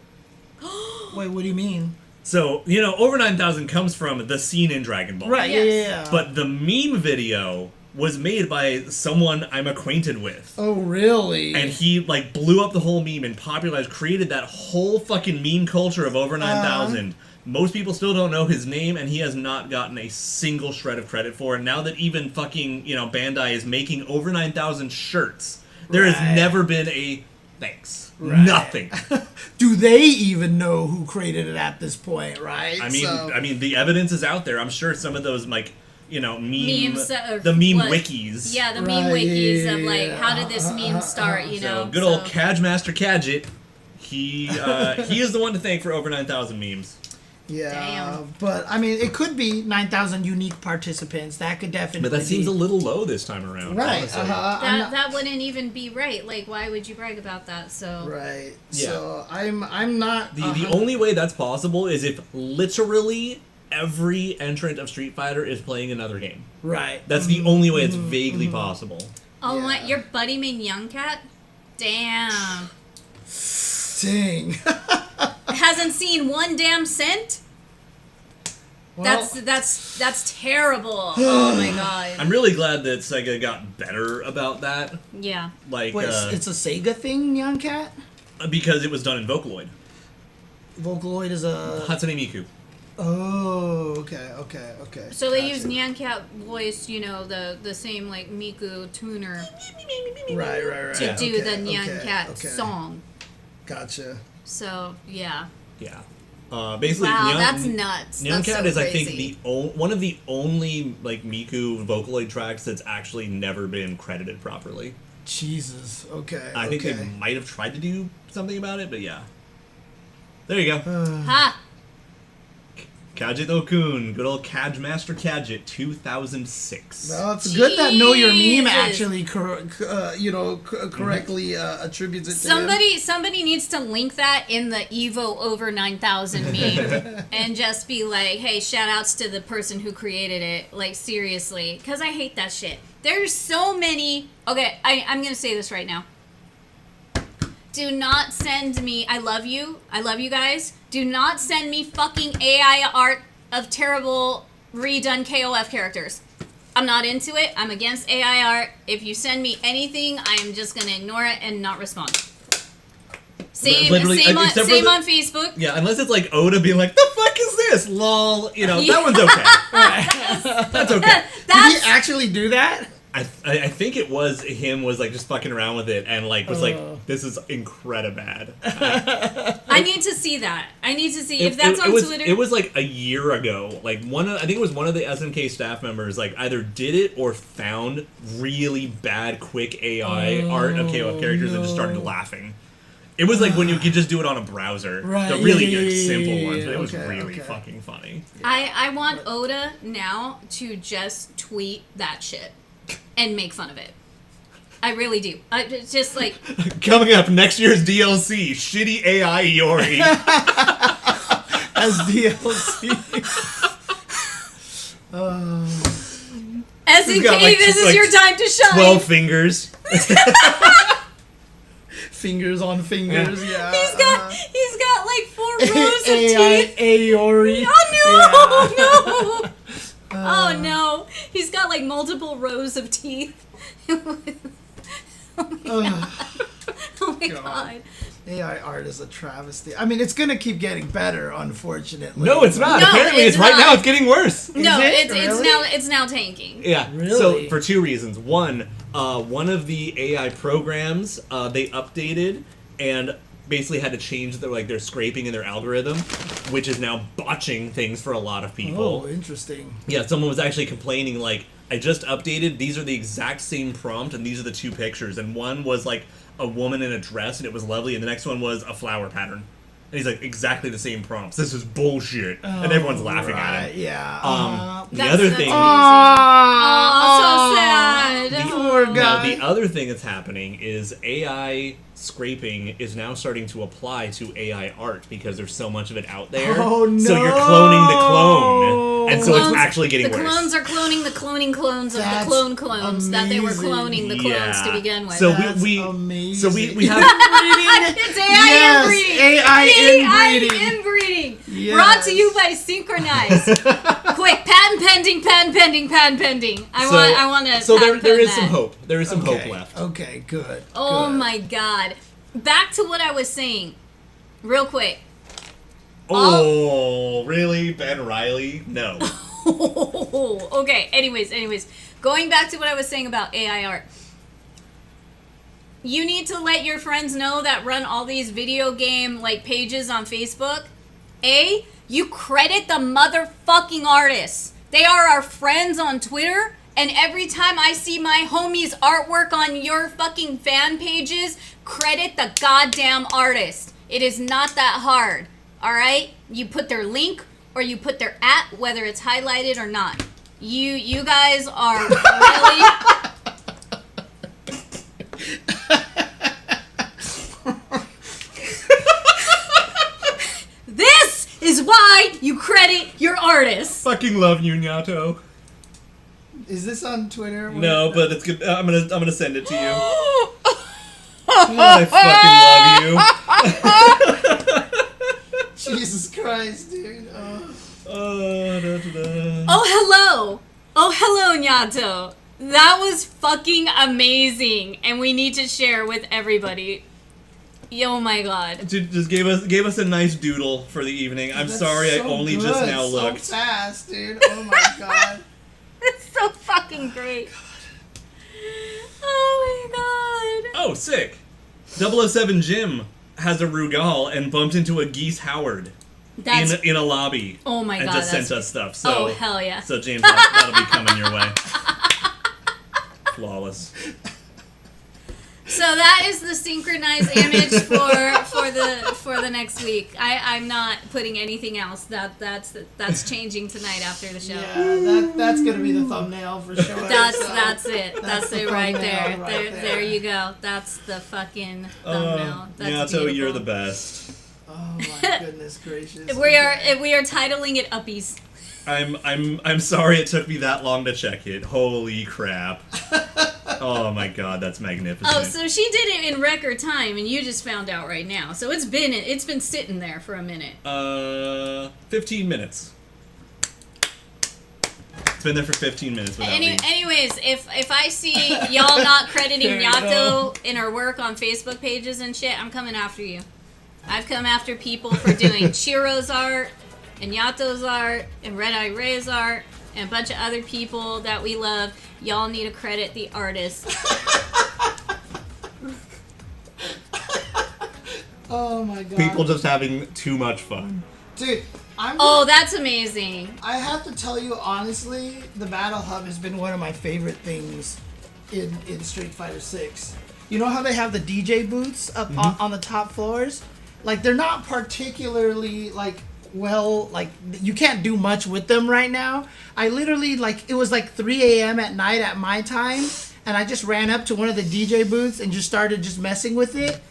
Wait, what do you mean? So, you know, over 9,000 comes from the scene in Dragon Ball. Right, Yes. yeah. But the meme video was made by someone I'm acquainted with. Oh, really? And he, like, blew up the whole meme and popularized, created that whole fucking meme culture of over 9,000. Most people still don't know his name, and he has not gotten a single shred of credit for it. Now that even fucking, you know, Bandai is making over 9,000 shirts, there has Right. never been a thanks. Right. Nothing. Do they even know who created it at this point, right? I mean, So- I mean, the evidence is out there. I'm sure some of those, like, you know, Memes, the meme what- wikis. Yeah, the Right, meme wikis of yeah, like, yeah. how did this meme start, you know? So good old Cadmaster Kadget. He is the one to thank for over 9,000 memes. Yeah, Damn. but I mean, it could be 9,000 unique participants. That could definitely. But that seems be. a little low this time around. right. honestly. That wouldn't even be right. Like, why would you brag about that? So Right. Yeah. So I'm not. The only way that's possible is if literally every entrant of Street Fighter is playing another game. Right. That's the only way it's vaguely possible. oh Yeah. my, your buddy named Young Cat? Damn. Dang. Hasn't seen one damn cent? Well, That's terrible. Oh my god. I'm really glad that Sega got better about that. Yeah. Like, wait, it's a Sega thing, Young Cat. because it was done in Vocaloid. Vocaloid is a. Hatsune Miku. Oh, okay. So they Gotcha. use Nyan Cat voice, you know, the same like Miku tuner Right. to do the Okay, Nyan Cat okay. song. Gotcha. So yeah. Yeah. Basically, Wow, Nyan- that's nuts. Nyan That's Cat so is, I think, crazy. one of the only like Miku Vocaloid tracks that's actually never been credited properly. Jesus. Okay. I think they might have tried to do something about it, but yeah. There you go. Ha! Kajit-o-kun, good old Master Kadget, 2006. Well, it's good that Know Your Meme Jesus. actually, correctly attributes it to him. Somebody needs to link that in the Evo over 9,000 meme and just be like, hey, shout outs to the person who created it. Like, seriously. Because I hate that shit. There's so many. Okay, I'm going to say this right now. Do not send me. I love you guys. Do not send me fucking AI art of terrible redone KOF characters. I'm not into it. I'm against AI art. If you send me anything, I am just gonna ignore it and not respond. Same Literally, except for same the- on Facebook. Yeah, unless it's like Oda being like, the fuck is this? Lol. You know, Yeah. that one's okay. That's okay. Did he actually do that? I think it was him was like just fucking around with it and like was like, this is incredible bad. I need to see that. I need to see if that's on Twitter. It was like a year ago. Like I think it was one of the SNK staff members like either did it or found really bad quick AI art of KOF characters and just started laughing. It was like when you could just do it on a browser. Right, The really yeah, simple ones, but it was okay, really okay. fucking funny. I want Oda now to just tweet that shit and make fun of it. I really do. It's just like Coming up, next year's DLC, shitty AI Iori. As DLC. SNK, got, like, this is like your time to shine. 12 fingers. Fingers on fingers, yeah. He's got like 4 rows of AI teeth. Aori. Oh no, no. Oh no. He's got like multiple rows of teeth. Oh my god. AI art is a travesty. I mean, it's gonna keep getting better, unfortunately. No, it's not. No, Apparently, it's it's right not. now. It's getting worse. No, it? it's Really? it's now tanking. Yeah. Really? So for 2 reasons. One of the AI programs they updated, and basically had to change their scraping in their algorithm, which is now botching things for a lot of people. Oh, interesting. Yeah, someone was actually complaining, like, I just updated, these are the exact same prompt, and these are the two pictures, and one was, like, a woman in a dress, and it was lovely, and the next one was a flower pattern. And he's like, exactly the same prompts. This is bullshit. And everyone's laughing at him. Yeah. The other thing... Oh, so sad. Poor guy. Now, the other thing that's happening is AI scraping is now starting to apply to AI art because there's so much of it out there. Oh, no. So you're cloning the clone, and so it's actually getting the worse. The clones are cloning the cloning clones of That's the clone clones that they were cloning the clones to begin with. So That's we amazing. have it's AI inbreeding. AI inbreeding. Inbreeding. Yes. Brought to you by SNKronize. Quick, patent pending. I want to. So there is some hope. There is some hope left. Okay, good. Oh good. my god. Back to what I was saying. Real quick. Oh, really? Ben Riley? No. Okay, anyways. Going back to what I was saying about AI art. You need to let your friends know that run all these video game pages on Facebook. You credit the motherfucking artists. They are our friends on Twitter. And every time I see my homies' artwork on your fucking fan pages, credit the goddamn artist. It is not that hard. Alright? You put their link or you put their @ whether it's highlighted or not. You guys are really... This is why you credit your artists. Fucking love you, Nyato. Is this on Twitter? No, but it's good. I'm gonna send it to you. I fucking love you. Jesus Christ, dude. Oh, hello, Nyato. That was fucking amazing, and we need to share with everybody. Oh my god. Just gave us a nice doodle for the evening. I'm That's sorry, so I only good. just now looked. So fast, dude. Oh my god. It's so fucking great. Oh my god. Oh, sick. 007 Jim has a Rugal and bumped into a Geese Howard in a lobby. Oh my god. And just sent us stuff. So, oh hell yeah. So James, that'll be coming your way. Flawless. So that is the SNKronize image for the next week. I'm not putting anything else. That's changing tonight after the show. Yeah, that's gonna be the thumbnail for sure. That's it. That's it right there. Right there you go. That's the fucking thumbnail. That's Nyato, beautiful. you're the best. Oh my goodness gracious. We are titling it Uppies. I'm sorry it took me that long to check it. Holy crap. Oh my god, that's magnificent. Oh, so she did it in record time, and you just found out right now. So it's been sitting there for a minute. 15 minutes. It's been there for 15 minutes without me. Anyways, if I see y'all not crediting Nyato in her work on Facebook pages and shit, I'm coming after you. I've come after people for doing Chiro's art, and Yato's art, and Red Eye Ray's art, and a bunch of other people that we love. Y'all need to credit the artist. Oh my god. People just having too much fun. Dude, That's amazing. I have to tell you honestly, the Battle Hub has been one of my favorite things in Street Fighter 6. You know how they have the DJ booths up on the top floors? They're not particularly you can't do much with them right now. I literally it was 3 a.m. at night at my time, and I just ran up to one of the DJ booths and just started just messing with it.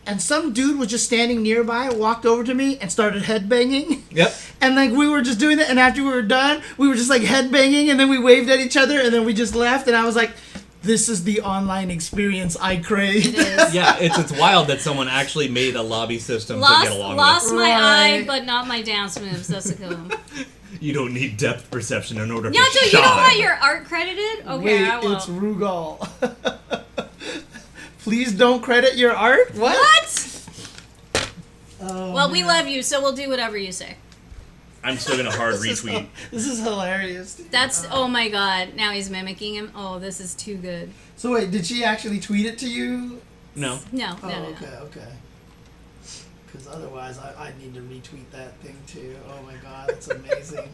And some dude was just standing nearby, walked over to me, and started headbanging. Yep. And we were just doing that, and after we were done, we were just headbanging, and then we waved at each other, and then we just left, and I was like, this is the online experience I crave. It is. Yeah, it's wild that someone actually made a lobby system to get along Lost with. my eye, Right. but not my dance moves. That's a cool. You don't need depth perception in order to Nyato, shine. you don't want your art credited? Okay, Wait, I will. it's Rugal. Please don't credit your art? What? Oh, Well, we love you, so we'll do whatever you say. I'm still gonna hard retweet. This is hilarious. Dude. That's, oh my god, now he's mimicking him. Oh, this is too good. So wait, did she actually tweet it to you? No. No. Okay. because otherwise I need to retweet that thing too. Oh my god, it's amazing.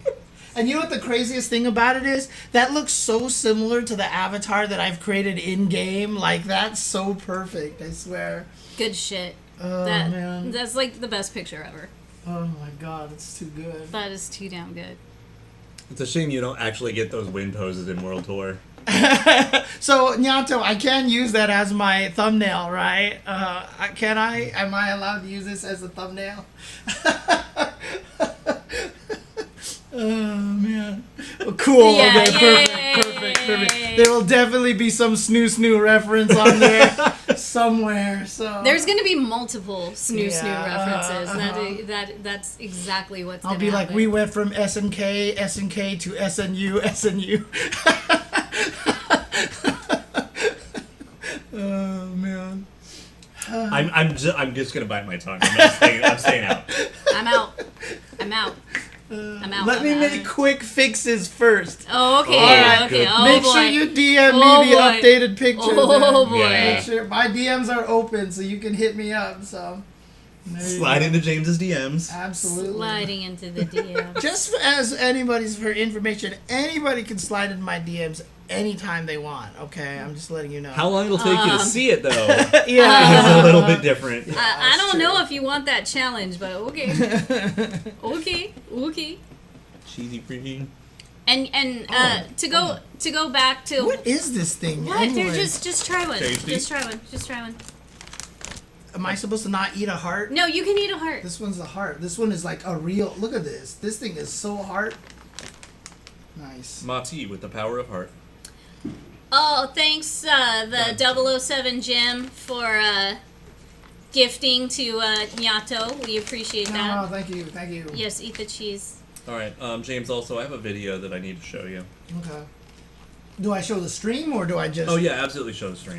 And you know what the craziest thing about it is? That looks so similar to the avatar that I've created in-game. Like, that's so perfect, I swear. Good shit. Oh, man. That's like the best picture ever. Oh my god, it's too good. That is too damn good. It's a shame you don't actually get those win poses in World Tour. So, Nyato, I can use that as my thumbnail, right? Can I? Am I allowed to use this as a thumbnail? Oh, man. Oh, cool. Yeah, Okay, perfect. There will definitely be some snoo reference on there somewhere. So There's going to be multiple snoo Yeah, references. That's exactly what's I'll going to be happen. like, we went from SNK to SNU. Oh, man. I'm just gonna bite my tongue. I'm staying out. I'm out. Let me make quick fixes first. Oh, okay. Alright, Okay. good. Oh, Make boy. sure you DM Oh, me the boy. updated pictures. Oh, then. boy. Yeah. Make sure my DMs are open so you can hit me up. So there you Slide go. into James's DMs. Absolutely. Sliding into the DM. Just as anybody's for information, anybody can slide in my DMs anytime they want. Okay, I'm just letting you know. How long it'll take you to see it though? Yeah. Is a little bit different. I don't true. know if you want that challenge, but okay. Okay. Cheesy freaking. And to go back to What is this thing? what? Anyway? They're just try one. Tasty? Just try one. Am I supposed to not eat a heart? No, you can eat a heart. This one's a heart. This one is like a real. Look at this. This thing is so heart. Nice. Mati with the power of heart. Oh, thanks the 007 Jim for gifting to Nyato. We appreciate Oh, that. thank you. Yes, eat the cheese. All right, James. Also, I have a video that I need to show you. Okay. Do I show the stream or do I just? Oh yeah, absolutely. Show the stream.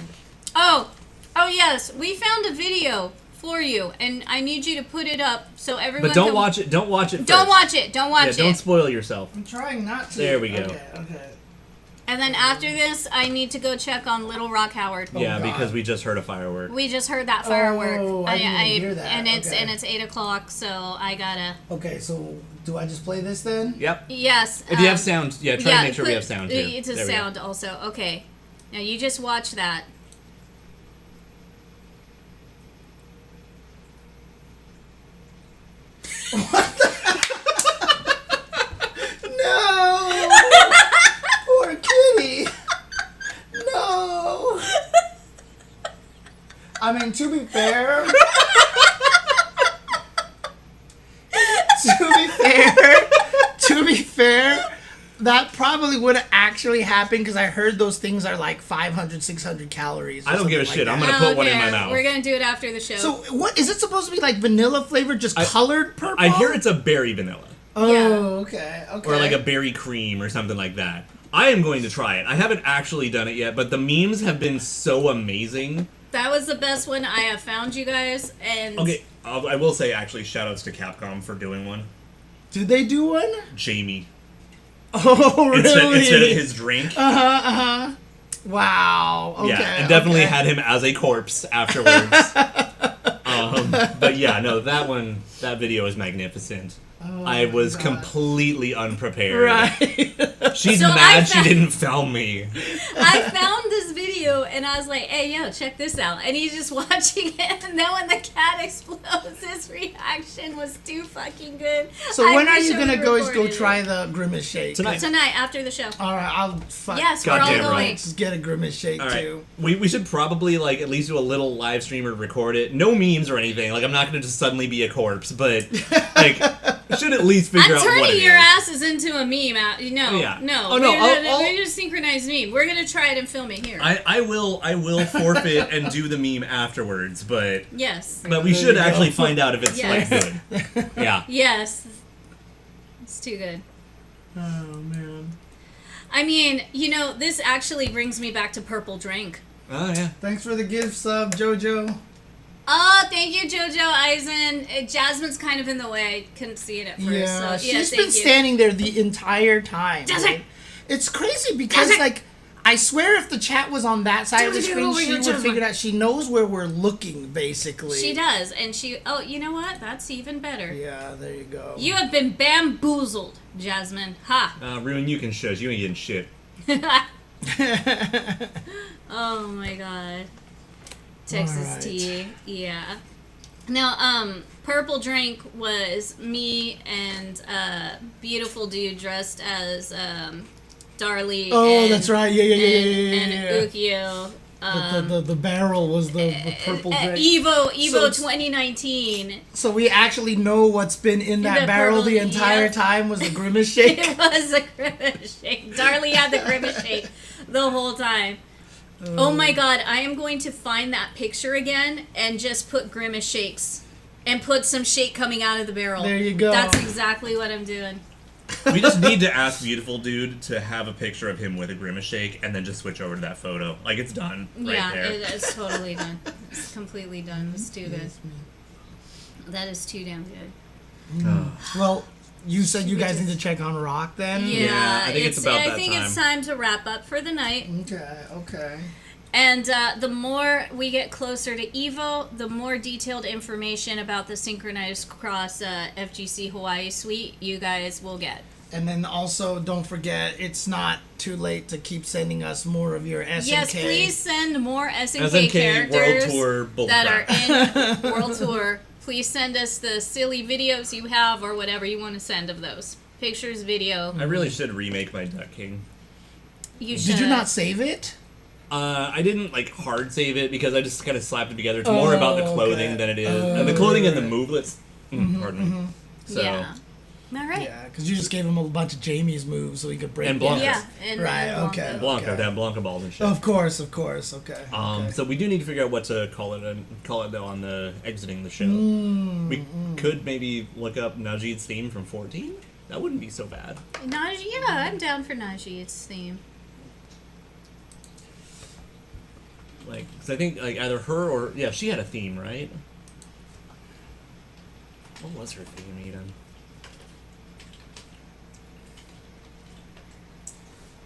Oh yes, we found a video for you, and I need you to put it up so everyone. But don't can... watch it. Don't watch it. Don't first. watch it. Don't watch it. Don't spoil yourself. I'm trying not to. There we go. Okay. And then after this, I need to go check on Little Rock Howard. Yeah, God. because we just heard a firework. We just heard that firework. Oh, I didn't even hear that. And it's Okay. 8:00, so I gotta. Okay, so do I just play this then? Yep. Yes. If you have sound, yeah, try to make sure we put- have sound too. It's a There we go. sound also. Okay. Now you just watch that. No! Poor kitty! No! I mean, to be fair... to be fair, that probably would have actually happened because I heard those things are like 500, 600 calories. Or I don't give a something shit. like I'm that. gonna put one in Okay, my mouth. We're gonna do it after the show. So, what is it supposed to be like vanilla flavor, just colored purple? I hear it's a berry vanilla. Oh, Yeah. okay. Or like a berry cream or something like that. I am going to try it. I haven't actually done it yet, but the memes have been so amazing. That was the best one I have found, you guys. And Okay, I will say actually shoutouts to Capcom for doing one. Did they do one? Jamie. Oh, really? Instead of his drink. Wow. Okay. Yeah, and definitely okay. had him as a corpse afterwards. But yeah, no, that video is magnificent. I was God. completely unprepared. Right. She's So mad I she found- didn't film me. I found this video and I was like, hey, yo, check this out. And he's just watching it. And then when the cat explodes, his reaction was too fucking good. So I when are wish you I gonna would've go recorded try it. the Grimace Shake? Tonight. Tonight, after the show. All right, I'll fuck. Yes, we're all Goddamn going. right. Let's just get a Grimace Shake All right, too. we should probably like at least do a little live stream or record it. No memes or anything. Like I'm not gonna just suddenly be a corpse, but like should at least figure I'm out what turning it your is. asses into a meme. No, Yeah. no. Oh, no, We're just synchronized meme. We're gonna try it and film it here. I will forfeit and do the meme afterwards, but Yes. we There should you go. actually find out if it's Yes. like good. Yeah. Yes. It's too good. Oh man. I mean, this actually brings me back to Purple Drink. Oh yeah. Thanks for the gift sub, Jojo. Oh, thank you, Jojo Eisen. Jasmine's kind of in the way. I couldn't see it at first. Yeah, so, she's thank been you. standing there the entire time. Jasmine! right? It's crazy because Jasmine! like I swear if the chat was on that side of the Dude, screen, over she here, would Jasmine. figure out. She knows where we're looking, basically. She does, and oh, you know what? That's even better. Yeah, there you go. You have been bamboozled, Jasmine. Ha! Ruin, you can shush. You ain't getting shit. Oh my god. Texas Alright. tea. Yeah. Now, purple drink was me and beautiful dude dressed as Darlie. Oh, and, that's right. Yeah. And Ukyo. The barrel was the purple drink. Evo So- 2019. So we actually know what's been in that The barrel the purple- entire yep. time was the Grimace Shake. It was a Grimace Shake. Darlie had the Grimace Shake the whole time. Oh my god, I am going to find that picture again and just put Grimace Shakes. And put some shake coming out of the barrel. There you go. That's exactly what I'm doing. We just need to ask Beautiful Dude to have a picture of him with a Grimace Shake and then just switch over to that photo. Like, it's done right Yeah, there. it is totally done. It's completely done. It's too good. That is too damn good. Well, you said you We guys just- need to check on Rock then? Yeah, I think it's about I that think it's time to wrap up for the night. Okay. And the more we get closer to EVO, the more detailed information about the synchronized cross FGC Hawaii suite you guys will get. And then also, don't forget, it's not too late to keep sending us more of your SNK. Yes, please send more SNK, SNK characters World Tour that are bullcrap. in World Tour. Please send us the silly videos you have or whatever you want to send of those. Pictures, video. I really should remake my Duck King. You should. Did you not save it? I didn't like hard save it because I just kind of slapped it together. It's more about the clothing okay. than it is, and the clothing and the movelets. Pardon me. So, Yeah. All right. Yeah, because you just gave him a bunch of Jamie's moves so he could break And them. Blanca. Yeah. And, Right, Blanca. okay. Blanca, damn Blanca balls and shit. Of course, okay. Okay. So we do need to figure out what to call it though on the exiting the show. We could maybe look up Najd's theme from 14. That wouldn't be so bad. Yeah, I'm down for Najd's theme. Like, cause I think like either her or she had a theme, right? What was her theme even?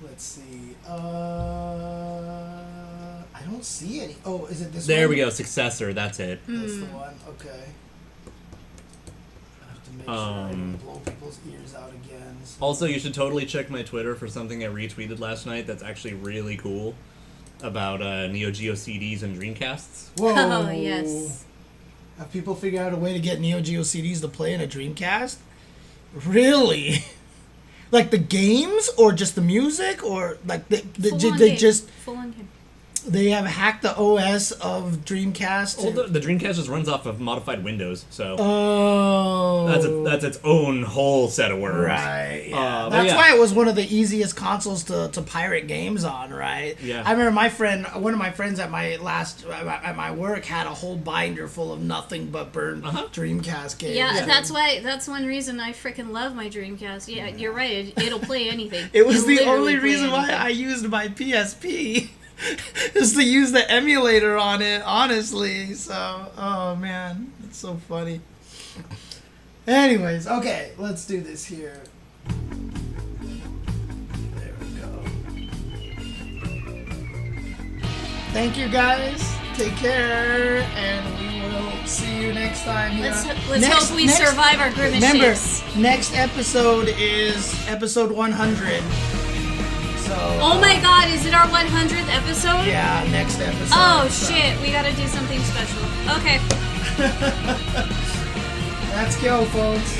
Let's see. I don't see any. Oh, is it this one? There we go, Successor. That's it. That's the one. Okay. I have to make sure I don't blow people's ears out again. So. Also, you should totally check my Twitter for something I retweeted last night. That's actually really cool about Neo Geo CDs and Dreamcasts. Whoa. Oh, yes. Have people figured out a way to get Neo Geo CDs to play in a Dreamcast? Really? Like the games, or just the music, or like they just Full on game. they have hacked the OS of Dreamcast. Well, the Dreamcast just runs off of modified Windows, so Oh, that's its own whole set of words. right. Yeah. But That's yeah. why it was one of the easiest consoles to pirate games on, right? Yeah. I remember one of my friends at my work had a whole binder full of nothing but burned Dreamcast games. Yeah, that's one reason I freaking love my Dreamcast. Yeah, you're right. It'll play anything. It was It'll the literally only play reason why anything. I used my PSP. Is to use the emulator on it, honestly. So, oh man, it's so funny. Anyways, okay, let's do this here. There we go. Thank you guys. Take care, and we will see you next time here. Let's hope we survive our Grimace Remember, Shakes. next episode is episode 100. So, Oh my god, is it our 100th episode? yeah, next episode. Oh so. shit, we gotta do something special. Okay. Let's go, folks.